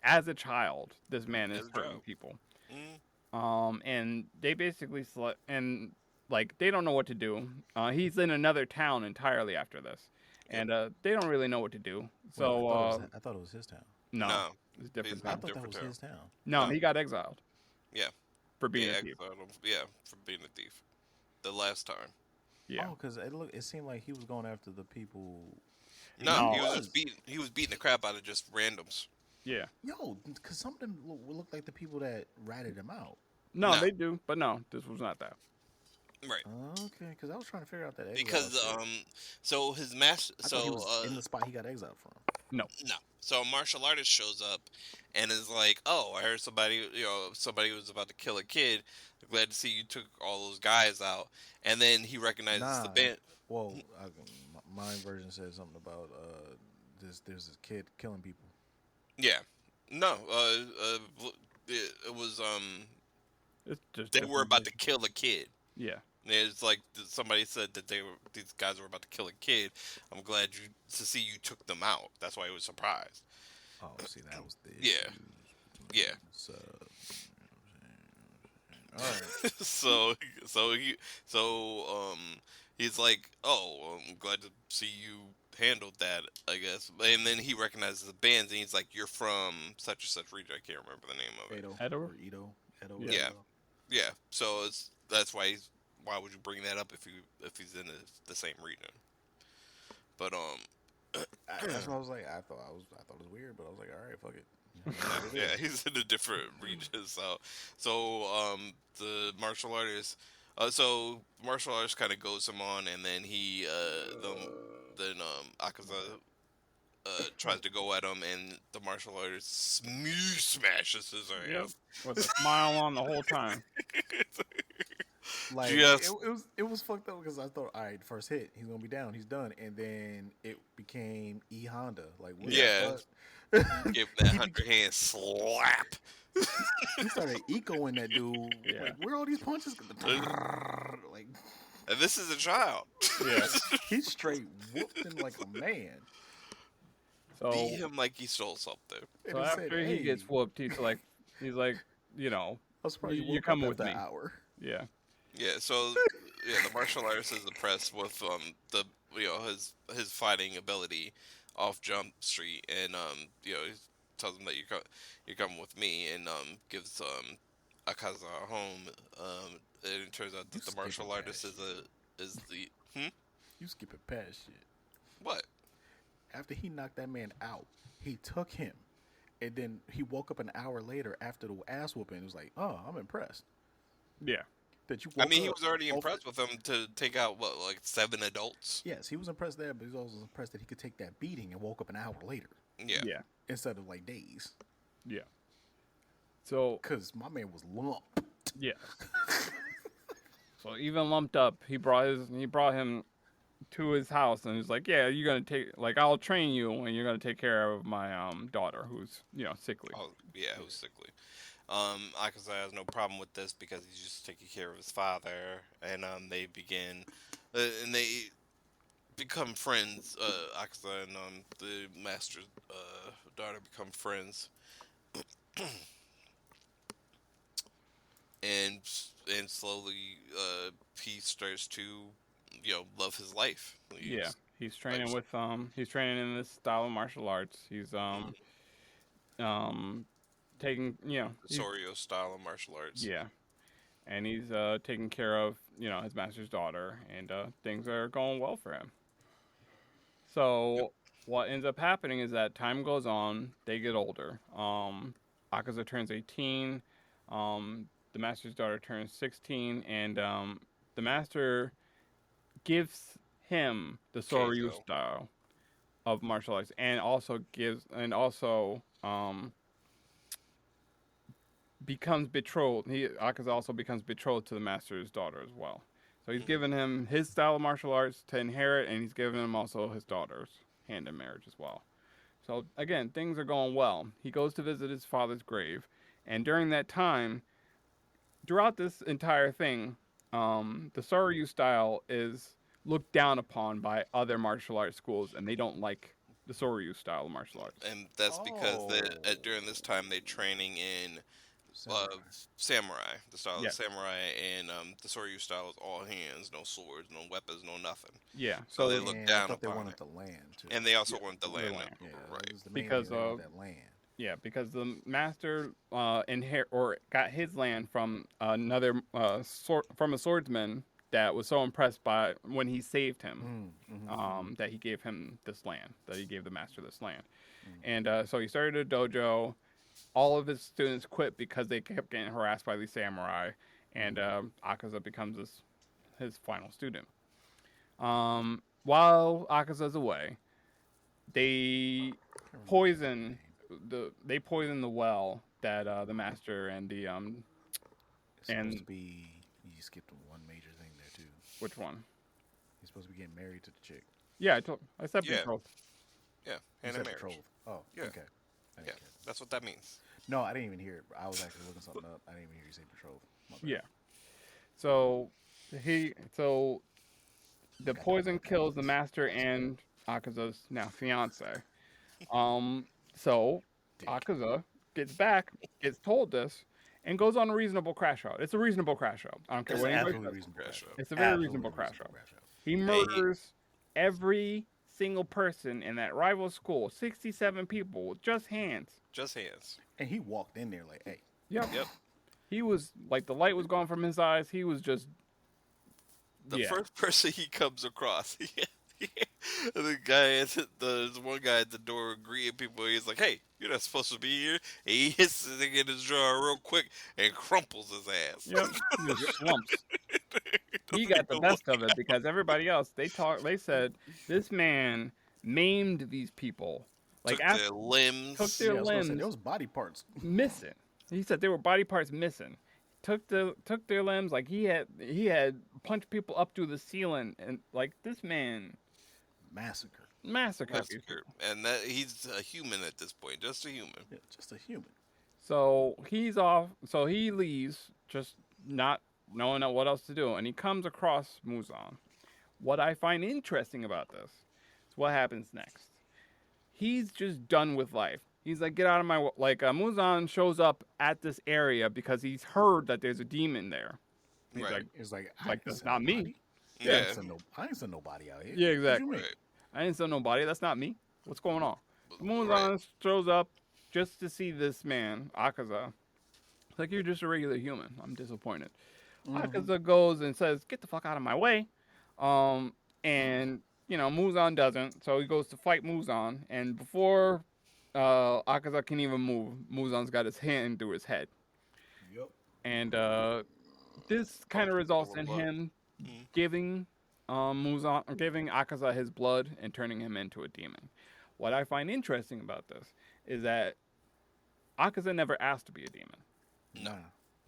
as a child, this man is As a hurting child. people. Mm. And they basically and like they don't know what to do. He's in another town entirely after this, and they don't really know what to do. So Wait, I thought it was his town. no, it's different. He's I Town. thought that different was town. his town. No, No. he got exiled. Yeah. For being Yeah, a thief. exiled him. Yeah, for being a thief. The last time. Yeah. Oh, because it seemed like he was going after the people. No, No. he was just beating the crap out of just randoms. Yeah. Yo, because some of them look like the people that ratted him out. No, No. they do, but no, this was not that. Right. Okay, because I was trying to figure out that exile Because shit. so his master, I thought he so was in the spot he got exiled from. no, so a martial artist shows up and is like, "Oh, I heard somebody was about to kill a kid. Glad to see you took all those guys out." And then he recognizes the Nah. band. Well, my version said something about there's this kid killing people. Yeah, no, it was It's just they were different about to places. kill a kid. Yeah. It's like somebody said that these guys were about to kill a kid. I'm glad to see you took them out. That's why he was surprised. Oh, see, that was the Yeah. issue. Yeah. So, all right. He's like, "Oh, I'm glad to see you handled that, I guess." And then he recognizes the bands, and he's like, "You're from such and such region. I can't remember the name of it." Edo. Edo? Or Edo. Edo. Yeah. Edo. Yeah. So that's why why would you bring that up if he's in the same region? But That's what I was like. I thought it was weird, but I was like, all right, fuck it. yeah, he's in a different region. So the martial artist, martial artist kind of goes him on, and then he then Akaza tries to go at him, and the martial artist smashes his Yep. ass. With a smile on the whole time. Like Just- it was fucked up because I thought, all right, first hit, he's gonna be down, he's done, and then it became E Honda. Like, what the Yeah. fuck? Give him that 100-hand slap. He started ecoing that dude. Yeah. Like, where are all these punches? Like, And this is a child. Yeah. He straight whooped him like a man. Beat So him like he stole something. And so he said, after he "Hey, gets whooped, he's like, you know, I'm surprised you you're woke up coming with after an me. hour." Yeah. Yeah, so yeah, the martial artist is impressed with the his fighting ability off Jump Street, and he tells him that you're coming with me, and gives Akaza a home. And it turns out You that the skipping martial artist past shit. is the You skipping past shit. what? After he knocked that man out, he took him, and then he woke up an hour later after the ass whooping. He was like, "Oh, I'm impressed Yeah. that you I woke mean, he up." was already Over. impressed with him to take out what, like 7 adults. Yes, he was impressed there, but he was also impressed that he could take that beating and woke up an hour later Yeah, Yeah. instead of like days. Yeah. So Cause my man was lump. yeah. So even lumped up, he brought him to his house and he's like, yeah, you're gonna take like I'll train you and you're gonna take care of my daughter who's sickly. oh yeah, who's sickly. Akaza has no problem with this because he's just taking care of his father, and and they become friends. Akaza and the master's daughter become friends, and slowly he starts to love his life. Yeah. He's He's training in this style of martial arts. He's um taking he's Sorio style of martial arts. yeah. And he's taking care of, his master's daughter and things are going well for him. Yep. So what ends up happening is that time goes on, they get older. Akaza turns 18, the master's daughter turns 16, and the master gives him the Soryu Keizo. style of martial arts, and also becomes betrothed. Akaza also becomes betrothed to the master's daughter as well. So he's Mhm. given him his style of martial arts to inherit, and he's given him also his daughter's hand in marriage as well. So again, things are going well. He goes to visit his father's grave, and during that time, throughout this entire thing, the Soryu style is looked down upon by other martial arts schools, and they don't like the Soryu style of martial arts. And that's because Oh, during this time they're training in uh, samurai. samurai, the style of Yeah, samurai, and the Soryu style is all hands, no swords, no weapons, no nothing. yeah. So they So look And I down thought they upon wanted it, the land too. and they also yeah, want the the land, land. Yeah, right? that was the main Because thing. They wanted that land. yeah, because the master got his land from from a swordsman that was so impressed by when he saved him, that he gave him this land, that he gave the master this land, and so he started a dojo. All of his students quit because they kept getting harassed by these samurai, and Akaza becomes his final student. While Akaza's away, they I can't remember his fucking poison name. they poison the well that the master and the It's supposed to and be. You skipped one major thing there too. which one? He's supposed to be getting married to the chick. Yeah, I said Yeah, betrothed. yeah, You hand in said marriage. betrothed. Oh, Yeah, okay. I yeah, didn't catch that's what that means. it. No, I didn't even hear it. I was actually looking something up. I didn't even hear you say betrothed. My bad. Yeah. So so the Got to go poison back kills the and master watch it. and Akaza's now fiance. So Dick. Akaza gets told this, and goes on a reasonable crash out. It's a reasonable crash out. I don't care It's what anybody absolutely says. reasonable Crash crash out. out. It's a very Absolutely reasonable crash out. crash out. He Hey, murders every single person in that rival school, 67 people with just hands. just hands. And he walked in there like, "Hey, Yep. Yep. He was like the light was gone from his eyes. He was just The yeah. first person he comes across, the guy there's one guy at the door greeting people. He's like, "Hey, you're not supposed to be here." And he hits the thing in his jaw real quick and crumples his ass. Yep. He just slumps. He Doesn't got the even look. best of it because everybody else they said this man maimed these people. Like Took after their took limbs. their yeah, I was gonna say there limbs was body parts." missing. He said there were body parts missing. Took their limbs like he had punched people up through the ceiling and like this man Massacre. massacred these Massacre, people. and that he's a human at this point, just a human. Yeah, just a human. So he's off. So he leaves, just not knowing what else to do, and he comes across Muzan. What I find interesting about this is what happens next. He's just done with life. He's like, get out of my Muzan shows up at this area because he's heard that there's a demon there. He's Right. It's like I like didn't that's send not me. nobody. Yeah. I ain't send nobody out here. Yeah, What you exactly. mean? Right. I didn't send nobody. That's not me. What's going on? Right. Muzan shows up just to see this man, Akaza. It's like, you're just a regular human. I'm disappointed. Akaza goes and says, get the fuck out of my way. And, Muzan doesn't. So he goes to fight Muzan. And before Akaza can even move, Muzan's got his hand through his head. Yep. And this kind of results in him giving giving Akaza his blood and turning him into a demon. What I find interesting about this is that Akaza never asked to be a demon. No.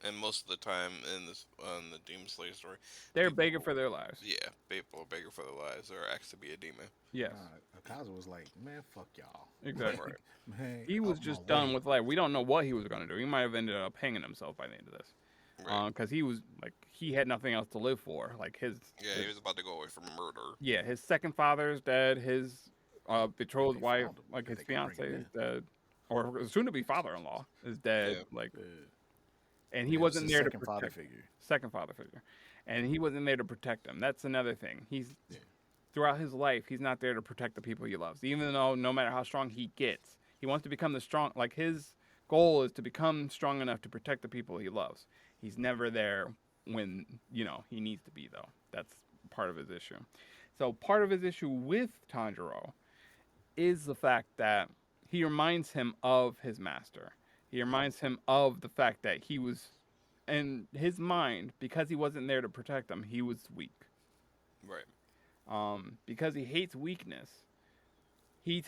And most of the time in this on the Demon Slayer story, They're people- begging for their lives. Yeah, people are begging for their lives or asked to be a demon. Yes, Akaza was like, man, fuck y'all. exactly. Man, He was out just my done way. with life. We don't know what he was going to do. He might have ended up hanging himself by the end of this. Right. Because he was like, he had nothing else to live for. Like his He was about to go away from murder. yeah, his second father is dead. His betrothed They wife, found him. like They his can bring fiance, him is dead, or soon to be father-in-law is dead. Yeah. Like, Uh, and he it was wasn't his there to second protect. father figure. Second father figure, and he wasn't there to protect him. That's another thing. He's Yeah. throughout his life, he's not there to protect the people he loves. Even though no matter how strong he gets, he wants to become the strong. Like his goal is to become strong enough to protect the people he loves. He's never there when he needs to be though. That's part of his issue. So part of his issue with Tanjiro is the fact that he reminds him of his master. He reminds him of the fact that he was, in his mind, because he wasn't there to protect them, he was weak. Right. Because he hates weakness, he's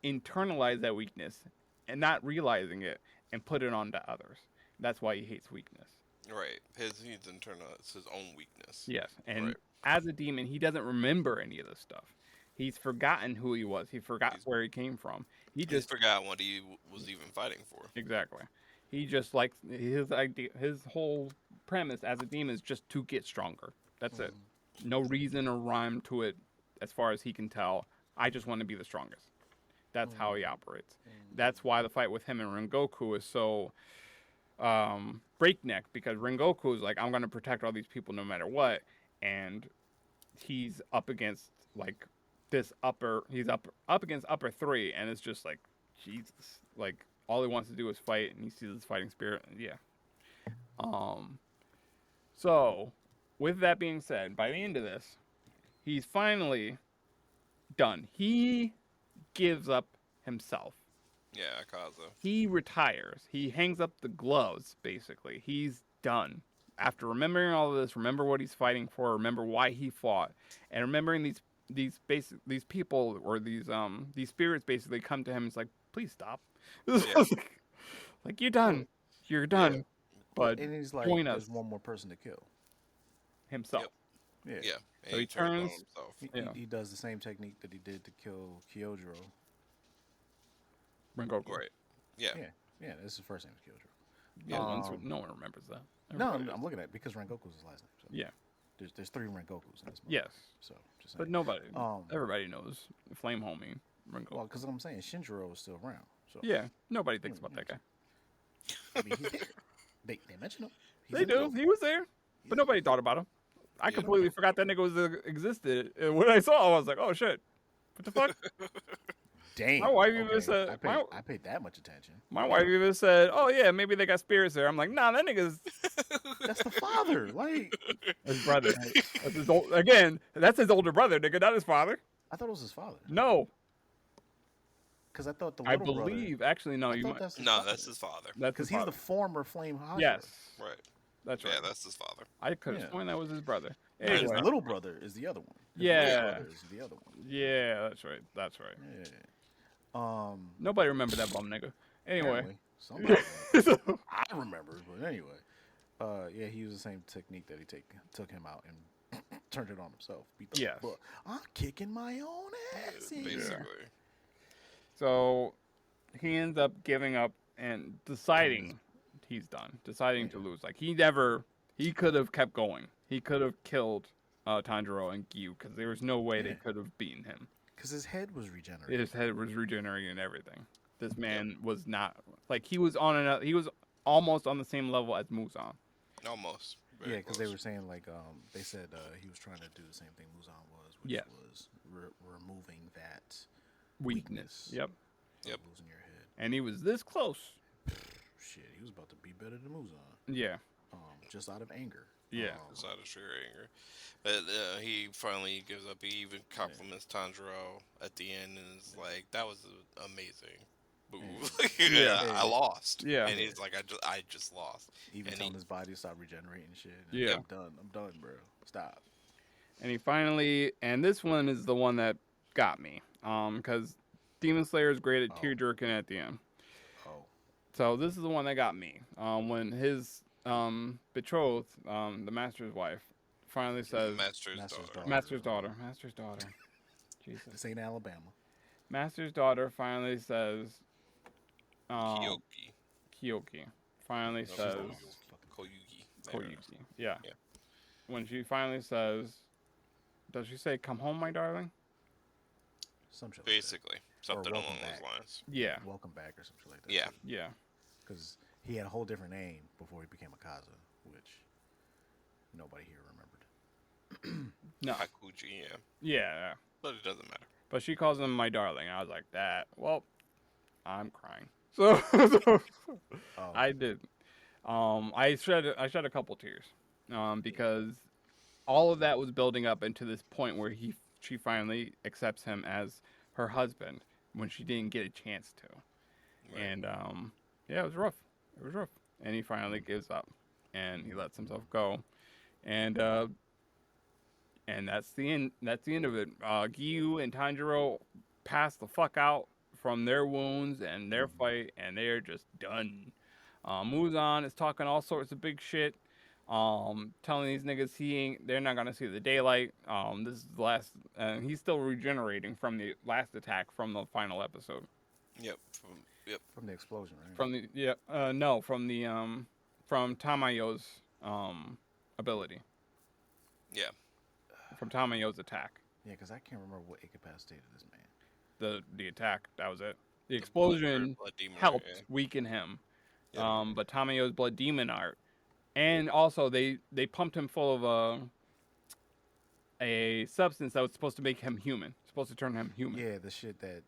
internalized that weakness and not realizing it and put it onto others. That's why he hates weakness. Right. He's internal. It's his own weakness. Yes, and Right. as a demon, he doesn't remember any of this stuff. He's forgotten who he was. He forgot where he came from. He He just forgot what he was even fighting for. exactly. He just likes his idea. His whole premise as a demon is just to get stronger. That's it. No reason or rhyme to it, as far as he can tell. I just want to be the strongest. That's how he operates. That's why the fight with him and Rengoku is so breakneck, because Rengoku is like, I'm going to protect all these people no matter what, and he's up against like this he's up against upper three, and it's just like, Jesus, like all he wants to do is fight, and he sees his fighting spirit. And yeah. So with that being said, by the end of this, he's finally done. He gives up himself. Yeah, Akaza. He retires. He hangs up the gloves, basically. He's done. After remembering all of this, remember what he's fighting for, remember why he fought, and remembering these people, or these spirits basically come to him. It's like, please stop. Yeah. Like, you're done. You're done. Yeah. But And he's like, join there's us. one more person to kill. Himself. Yeah. Yeah. And So he turned on turns- himself. Yeah. He does the same technique that he did to kill Kyojuro. Rengoku. Right. Yeah. Yeah, this is his first name is Kyojuro. Yeah, no one remembers that. Everybody I'm looking at it because Rengoku's his last name. So Yeah. There's 3 Rengokus in this movie. Yes. So just saying. But nobody. Um, Everybody knows Flame Homie Rengoku. Well, because I'm saying Shinjiro is still around. So Yeah. Nobody thinks about that guy. I mean, he's there. They mention him. He's They in the do. movie. He was there, but nobody thought about him. I Yeah. completely forgot that nigga existed. And when I saw him, I was like, "Oh shit, what the fuck?" Damn. My wife even said- I paid that much attention. My wife even said, "Oh yeah, maybe they got spirits there." I'm like, "Nah, that nigga's That's the father. Like, his brother. That's his again. That's his older brother, nigga, not his father. I thought it was his father. No, Because I thought the I little brother. believe actually no. I You thought might. that's his No, father. that's his father. That's Because his he's the father. former Flame Hydra. Yes, Right. that's right. Yeah, that's his father. I could have Yeah. sworn that was his brother. And Anyway, his little brother is the other one. His Yeah. little brother is the other one. yeah, that's right. That's right. Yeah. Nobody remember that bum nigga. Anyway, Apparently. Somebody I remember, but anyway. Yeah, he used the same technique that he took him out and turned it on himself. Beat the Yes. fuck. I'm kicking my own ass. in here. Basically. so he ends up giving up and deciding he's done, deciding to lose. Like he He could have kept going. He could have killed Tanjiro and Gyu because there was no way Yeah. they could have beaten him. Because his head was regenerated. His head was regenerating and everything. This man Yep. was not like he was on another. He was almost on the same level as Muzan. Almost. Yeah, because they close. were saying like they said he was trying to do the same thing Muzan was, which Yeah. was removing that Weakness. Yep. Yep. of losing your head. And he was this close. Shit, he was about to be better than Muzan. Yeah. Just out of anger. Yeah. It's out of sheer anger. But he finally gives up. He even compliments Tanjiro at the end and is like, that was amazing. Move. Yeah. I lost. Yeah. And he's like, I just lost. Even And telling he- his body to stop regenerating and shit. Yeah. I'm done, bro. Stop. And he finally, and this one is the one that got me, because Demon Slayer is great at Oh. tear jerking at the end. Oh. So this is the one that got me. When his betrothed, the master's wife, finally says, Master's Master's daughter. daughter. Master's daughter. Jesus. This ain't Alabama. Master's daughter finally says, Kyoki. Kyoki finally No, says, Koyuki. Koyuki. Yeah. Yeah. When she finally says, does she say, "Come home, my darling"? Some shit. Basically. Something welcome along those back. lines. Yeah. Like that. Welcome back or something like that. Yeah. Yeah. Because he had a whole different name before he became a Kaza, which nobody here remembered. No. Hakuji, yeah. Yeah. But it doesn't matter. But she calls him my darling. I was like, that. Well, I'm crying. So Oh. I did. I shed a couple tears, because all of that was building up into this point where she finally accepts him as her husband when she didn't get a chance to. Right. And yeah, it was rough. It was rough. And he finally gives up, and he lets himself go, and that's the end. That's the end of it. Giyu and Tanjiro pass the fuck out from their wounds and their fight, and they're just done. Muzan is talking all sorts of big shit, telling these niggas they're not gonna see the daylight. This is the last. He's still regenerating from the last attack from the final episode. Yep. Yep. From the explosion, right? From from Tamayo's ability. Yeah. From Tamayo's attack. Yeah, because I can't remember what incapacitated this man. The attack, that was it. The Blood explosion demon, helped yeah. weaken him. Yeah. But Tamayo's blood demon art, and also they pumped him full of a substance that was supposed to make him human, supposed to turn him human. Yeah, the shit that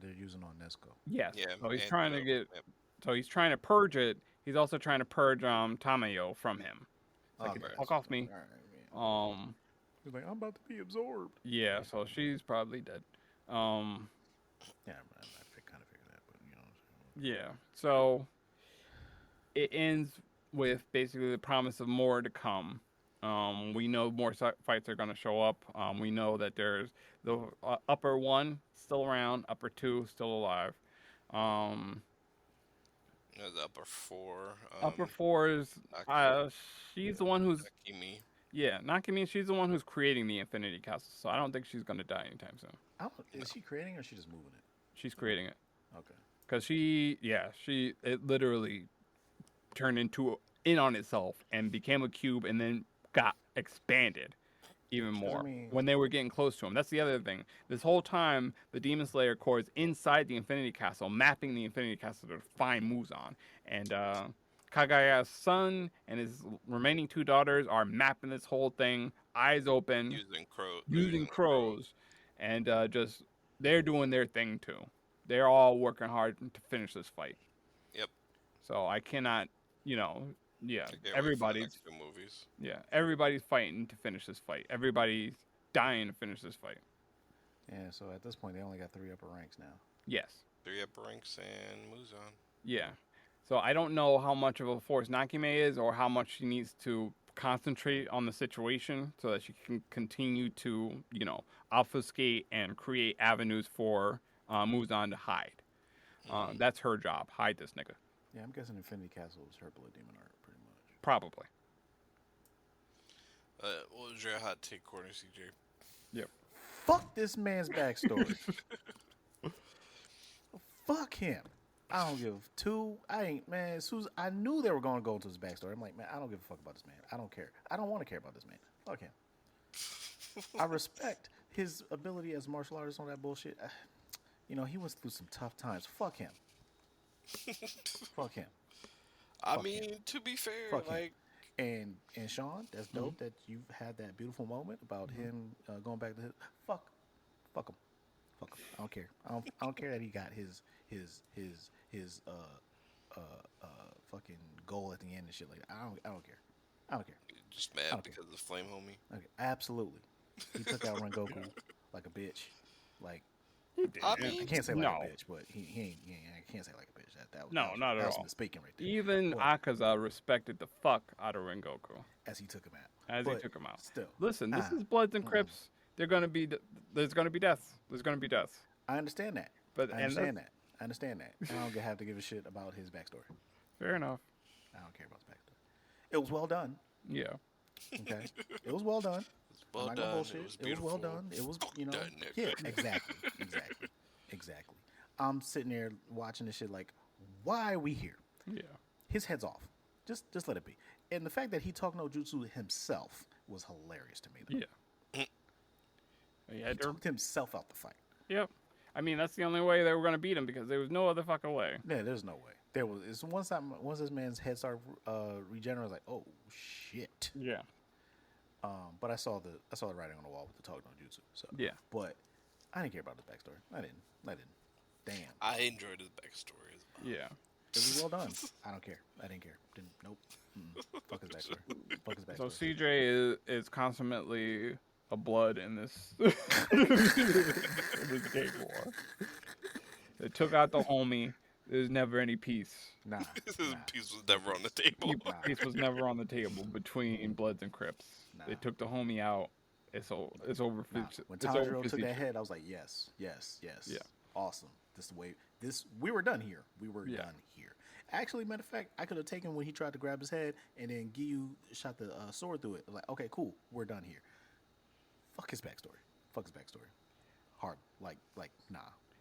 they're using on Nesco. Yes. Yeah. So he's and, trying to get. yep. So he's trying to purge it. He's also trying to purge Tamayo from him. Like, Okay. fuck off me. All right, man. Um. He's like, I'm about to be absorbed. Yeah. So she's probably dead. Yeah, I kind of figured that, but you know what I'm saying. Yeah. So it ends with basically the promise of more to come. We know more fights are going to show up. We know that there's the upper one still around, upper two still alive. The upper four. Upper four is she's the one who's Nakimi. Nakami. She's the one who's creating the Infinity Castle. So I don't think she's going to die anytime soon. Is she creating or is she just moving it? She's creating it. Okay. Because it literally turned in on itself and became a cube and then got expanded even more when they were getting close to him. That's the other thing. This whole time, the Demon Slayer Corps is inside the Infinity Castle, mapping the Infinity Castle to find Muzan. And Kagaya's son and his remaining two daughters are mapping this whole thing, eyes open, using crows. And just, they're doing their thing too. They're all working hard to finish this fight. Yep. So I cannot, everybody's fighting to finish this fight. Everybody's dying to finish this fight. Yeah, so at this point, they only got 3 upper ranks now. Yes. 3 upper ranks and Muzan. Yeah. So I don't know how much of a force Nakime is or how much she needs to concentrate on the situation so that she can continue to, obfuscate and create avenues for Muzan to hide. That's her job. Hide this nigga. Yeah, I'm guessing Infinity Castle is her blood demon art, pretty much. Probably. What was your hot take corner, CJ? Yep. Fuck this man's backstory. Fuck him. I don't give two. I ain't man. As soon as I knew they were going to go into his backstory, I'm like, man, I don't give a fuck about this man. I don't care. I don't want to care about this man. Fuck him. I respect his ability as a martial artist on that bullshit. He went through some tough times. Fuck him. Fuck him. I Fuck him. mean, to be fair, Fuck him. like, And Sean, that's dope that you've had that beautiful moment about him going back to his. Fuck him. Fuck him. I don't care. I don't care that he got his fucking goal at the end and shit like that. I don't care. I don't care. just I mad don't care. because of Flame Homie. Okay, absolutely. He took out Rengoku like a bitch. Like He did. I I mean, can't say like no. a bitch, but he ain't. I can't say like a bitch. No, not at that was all. misspeaking right there. Even But Akaza respected the fuck out of Rengoku as he took him out. as he But took him out. Still, Listen, this is Bloods and Crips. There's gonna be deaths. There's gonna be deaths. I understand that. But I understand that. I understand that. I don't have to give a shit about his backstory. Fair enough. I don't care about his backstory. It was well done. Yeah. Okay, it was well done. well I'm not gonna done. bullshit. It was well beautiful. done. It was, done, nigga. yeah, exactly. I'm sitting there watching this shit like, why are we here? Yeah. His head's off. Just let it be. And the fact that he talked no jutsu himself was hilarious to me. Though. Yeah. He Yeah. talked himself out the fight. Yep. I mean, that's the only way they were gonna beat him because there was no other fucking way. Yeah, there's no way. There was. It's once this man's head started regenerating, I was like, oh shit. Yeah. But I saw the writing on the wall with the talk no jutsu. So Yeah. But I didn't care about his backstory. I didn't. Damn. I enjoyed his backstory as well. Yeah. It was well done. I don't care. I didn't care. Didn't. Nope. Fuck his backstory. Fuck his backstory. So CJ is consummately a blood in this in this game war. They took out the homie. There's never any peace. Nah. His piece was never on the table. Peace was never on the table between Bloods and Crips. Nah. They took the homie out. It's over. It's over. Nah. When Tanjiro took that head, I was like, yes. Yeah. Awesome. This is the way. We were done here. We were Yeah. done here. Actually, matter of fact, I could have taken when he tried to grab his head and then Giyu shot the sword through it. I was like, okay, cool. We're done here. Fuck his backstory. Hard. Like, nah.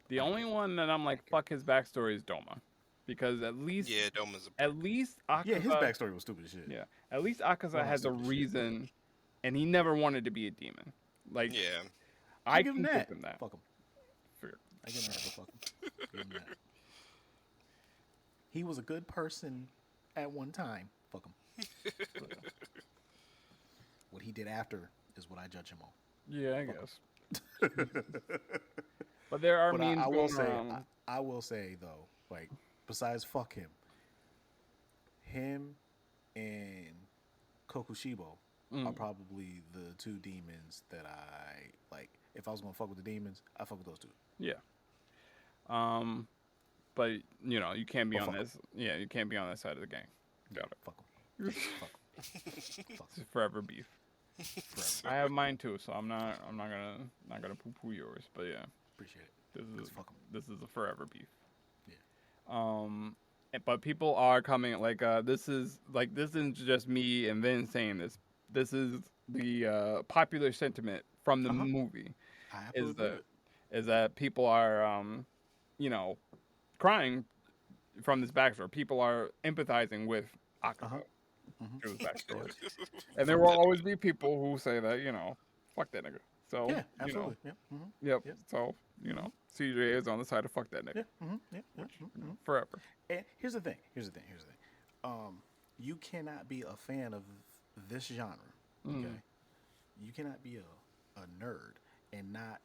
The only one that I'm like, fuck his backstory is Doma, because at least Yeah, Doma's a Akaza, Yeah, his backstory was stupid as shit. Yeah, at least Akaza Well, has a stupid shit, reason, and he never wanted to be a demon. Like, yeah. I give can him give that. him that. Fuck him. Fair. I give him that. But fuck him. Give him that. He was a good person at one time. Fuck him. What he did after is what I judge him on. Yeah, I guess. But there are But memes I will going say, around. I will say though, like besides fuck him and Kokushibo are probably the two demons that I like. If I was gonna fuck with the demons, I fuck with those two. Yeah. But you can't be Well, on fuck this. Yeah, you can't be on that side of the gang. Got it. Fuck them. Fuck them. It's forever beef. Forever. I have mine too, so I'm not gonna poo poo yours. But yeah, Appreciate it. this is Fuck 'em. this is a forever beef. Yeah. But people are coming like this isn't just me and Vin saying this. This is the popular sentiment from the movie. I absolutely Is that people are crying from this backstory. People are empathizing with Akaza through his backstory. And there will always be people who say that, fuck that nigga. So Yeah, absolutely. Yeah. Yep. Yep. So, CJ is on the side of fuck that nigga. Yeah. Forever. And here's the thing. You cannot be a fan of this genre. Okay. You cannot be a nerd and not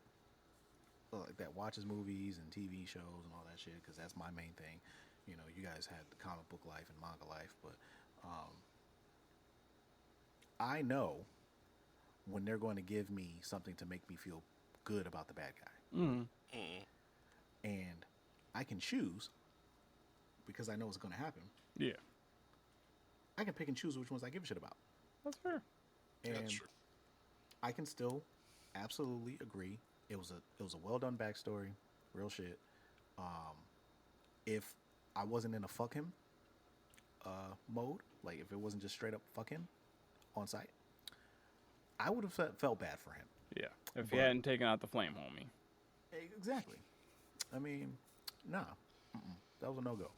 that watches movies and TV shows and all that shit, because that's my main thing. You guys had the comic book life and manga life, but I know when they're going to give me something to make me feel good about the bad guy. And I can choose, because I know what's going to happen. Yeah. I can pick and choose which ones I give a shit about. That's fair. And That's true. I can still absolutely agree. It was a well done backstory, real shit. If I wasn't in a fuck him mode, like if it wasn't just straight up fuck him on site, I would have felt bad for him. Yeah. If he hadn't taken out the flame homie. Exactly. I mean, nah. was a no go.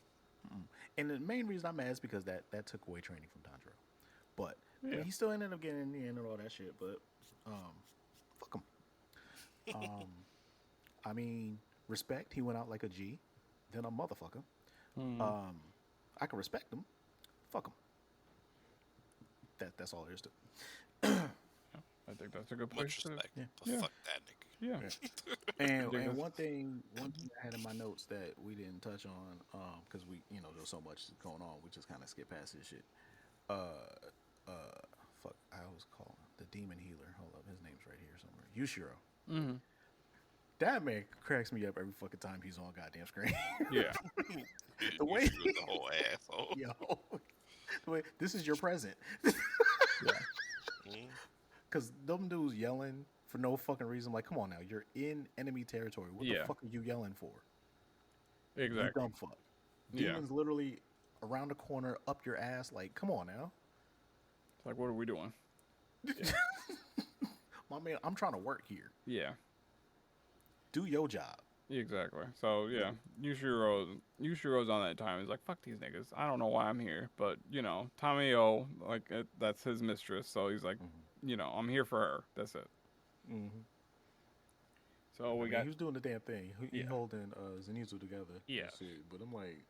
And the main reason I'm mad is because that took away training from Tanjiro. But I Yeah. mean, he still ended up getting in the end and all that shit. But fuck him. I mean, respect. He went out like a G, then a motherfucker. I can respect him. Fuck him. That's all there is to it. I think that's a good place Much to. respect. Yeah. But Yeah. fuck that nigga. Yeah. And Because- one thing I had in my notes that we didn't touch on, because we there's so much going on, we just kind of skip past this shit. Fuck, I always call him the demon healer. Hold up, his name's right here somewhere. Yushiro. Mm-hmm. That man cracks me up every fucking time he's on goddamn screen. Yeah. The way You was a whole asshole. Yo, the way this is your present. Yeah. Because them dudes yelling for no fucking reason. Like, come on now, you're in enemy territory. What the Yeah. fuck are you yelling for? You Exactly. dumb fuck. Yeah. Demons literally around the corner, up your ass. Like, come on now. It's like, what are we doing? My man, I'm trying to work here. Yeah. Do your job. Exactly. So yeah, Yushiro's on that time. He's like, fuck these niggas. I don't know why I'm here, but Tamio, like that's his mistress. So he's like, I'm here for her. That's it. Mm-hmm. So we got. He was doing the damn thing. He Yeah. holding Zenitsu together. Yeah. and shit. But I'm like,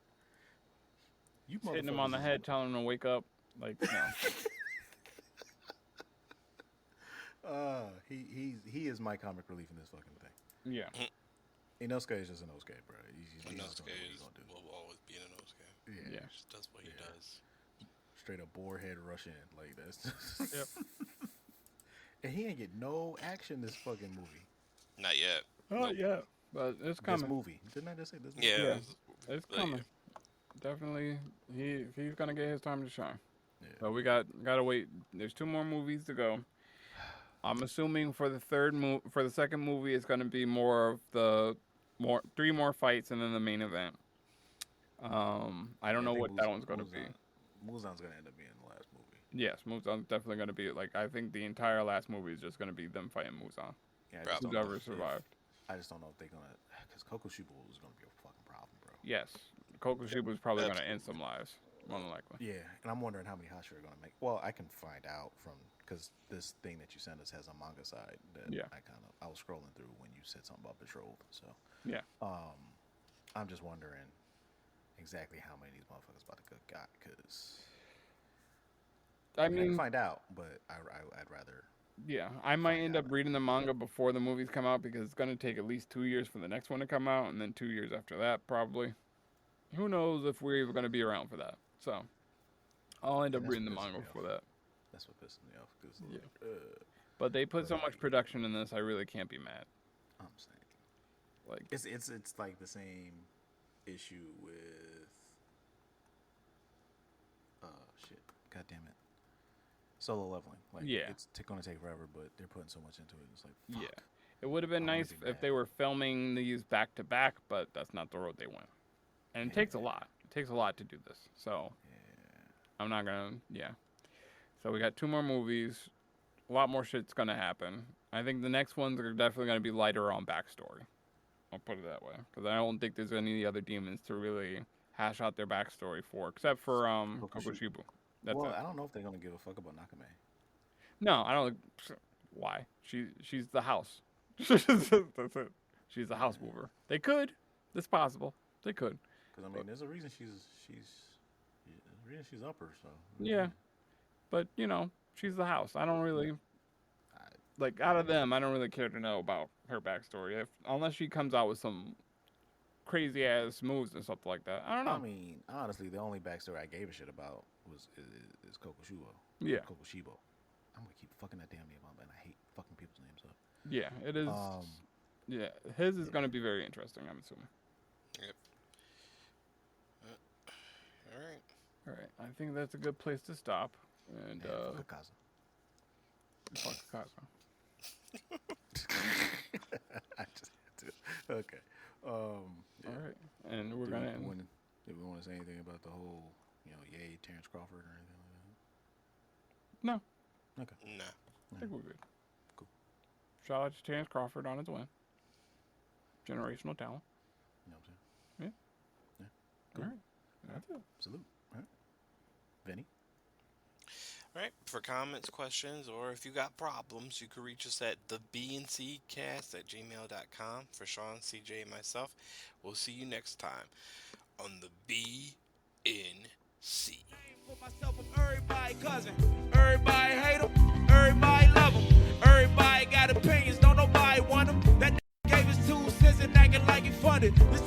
you Hitting him on the motherfuckers head, telling him to wake up. Like, no. He is my comic relief in this fucking thing. Yeah. Inosuke is just an Inosuke, bro. He's Inosuke just gonna do what he's gonna do. will always be an Inosuke. Yeah. Yeah. He just does what he does. Straight up boarhead rush in. Like that's just... Yep. And he ain't get no action this fucking movie. Not yet. Oh yeah, but it's This coming. movie. Didn't I just say this movie? Yeah. Yeah. was- It's but coming. Definitely, he's gonna get his time to shine. Yeah. So we gotta wait. There's 2 more movies to go. I'm assuming for the second movie, it's gonna be more of the 3 more fights and then the main event. I don't know what that one's gonna be. Muzan's gonna end up being the last movie. Yes, Muzan's definitely gonna be like I think the entire last movie is just gonna be them fighting Muzan. Yeah, I Bro. just don't know Whoever if- survived. I just don't know if they're gonna, because Kokushibo is gonna be a fucking problem, bro. Yes, Kokushiba's probably gonna end Absolutely. some lives, more than likely. Yeah, and I'm wondering how many Hashira are gonna make. Well, I can find out from because this thing that you sent us has a manga side that Yeah. I was scrolling through when you said something about betrothed. So Yeah. I'm just wondering exactly how many of these motherfuckers about to got because I I can mean, find out, but I'd rather. yeah, I might find end out. up reading the manga before the movies come out because it's gonna take at least 2 years for the next one to come out, and then 2 years after that, probably. Who knows if we're even gonna be around for that? So, I'll end up That's reading the what pisses manga me before off. that. That's what pisses me off because Yeah. But they put so much production in this, I really can't be mad. I'm saying Like, it's like the same issue with shit. God damn it. Solo leveling. Like Yeah. it's gonna take forever, but they're putting so much into it. It's like yeah, fuck. it would have been I wanna nice be if mad. they were filming these back to back, but that's not the road they went. And it takes a lot. It takes a lot to do this. So, I'm not gonna. Yeah. So we got 2 more movies. A lot more shit's gonna happen. I think the next ones are definitely gonna be lighter on backstory. I'll put it that way, because I don't think there's any other demons to really hash out their backstory for, except for Kokushibu. That's Well, it. I don't know if they're gonna give a fuck about Nakame. No, I don't. Why? She's the house. That's it. She's the house mover. They could. It's possible. They could. Because I mean, there's a reason she's upper. So Yeah. But she's the house. I don't really like out of them. I don't really care to know about her backstory, unless she comes out with some crazy ass moves and stuff like that. I don't know. I mean, honestly, the only backstory I gave a shit about is Kokushibo. Yeah. Kokushibo. I'm gonna keep fucking that damn name up, and I hate fucking people's names up. Yeah, it is. Yeah, his is gonna be very interesting. I'm assuming. Yep. All right. All right, I think that's a good place to stop. And Man, fuck Akaza. fuck Casa. I just had to. Okay. Yeah. All right, and we're gonna end. Did we want to say anything about the whole, yay Terrence Crawford or anything like No, that? Okay. Nah. I think we're good. Cool. Shout out to Terrence Crawford on his win. Generational talent. You know what I'm saying? Cool. All right. That's it. Salute. All right. Vinny. All right. For comments, questions, or if you got problems, you can reach us at thebnccast@gmail.com. For Sean, CJ, and myself, we'll see you next time on the BNC. For myself, I'm everybody cousin. Everybody hate him. Everybody love him. Everybody got opinions. Don't nobody want him. That gave us 2 cents and acting like he funded. This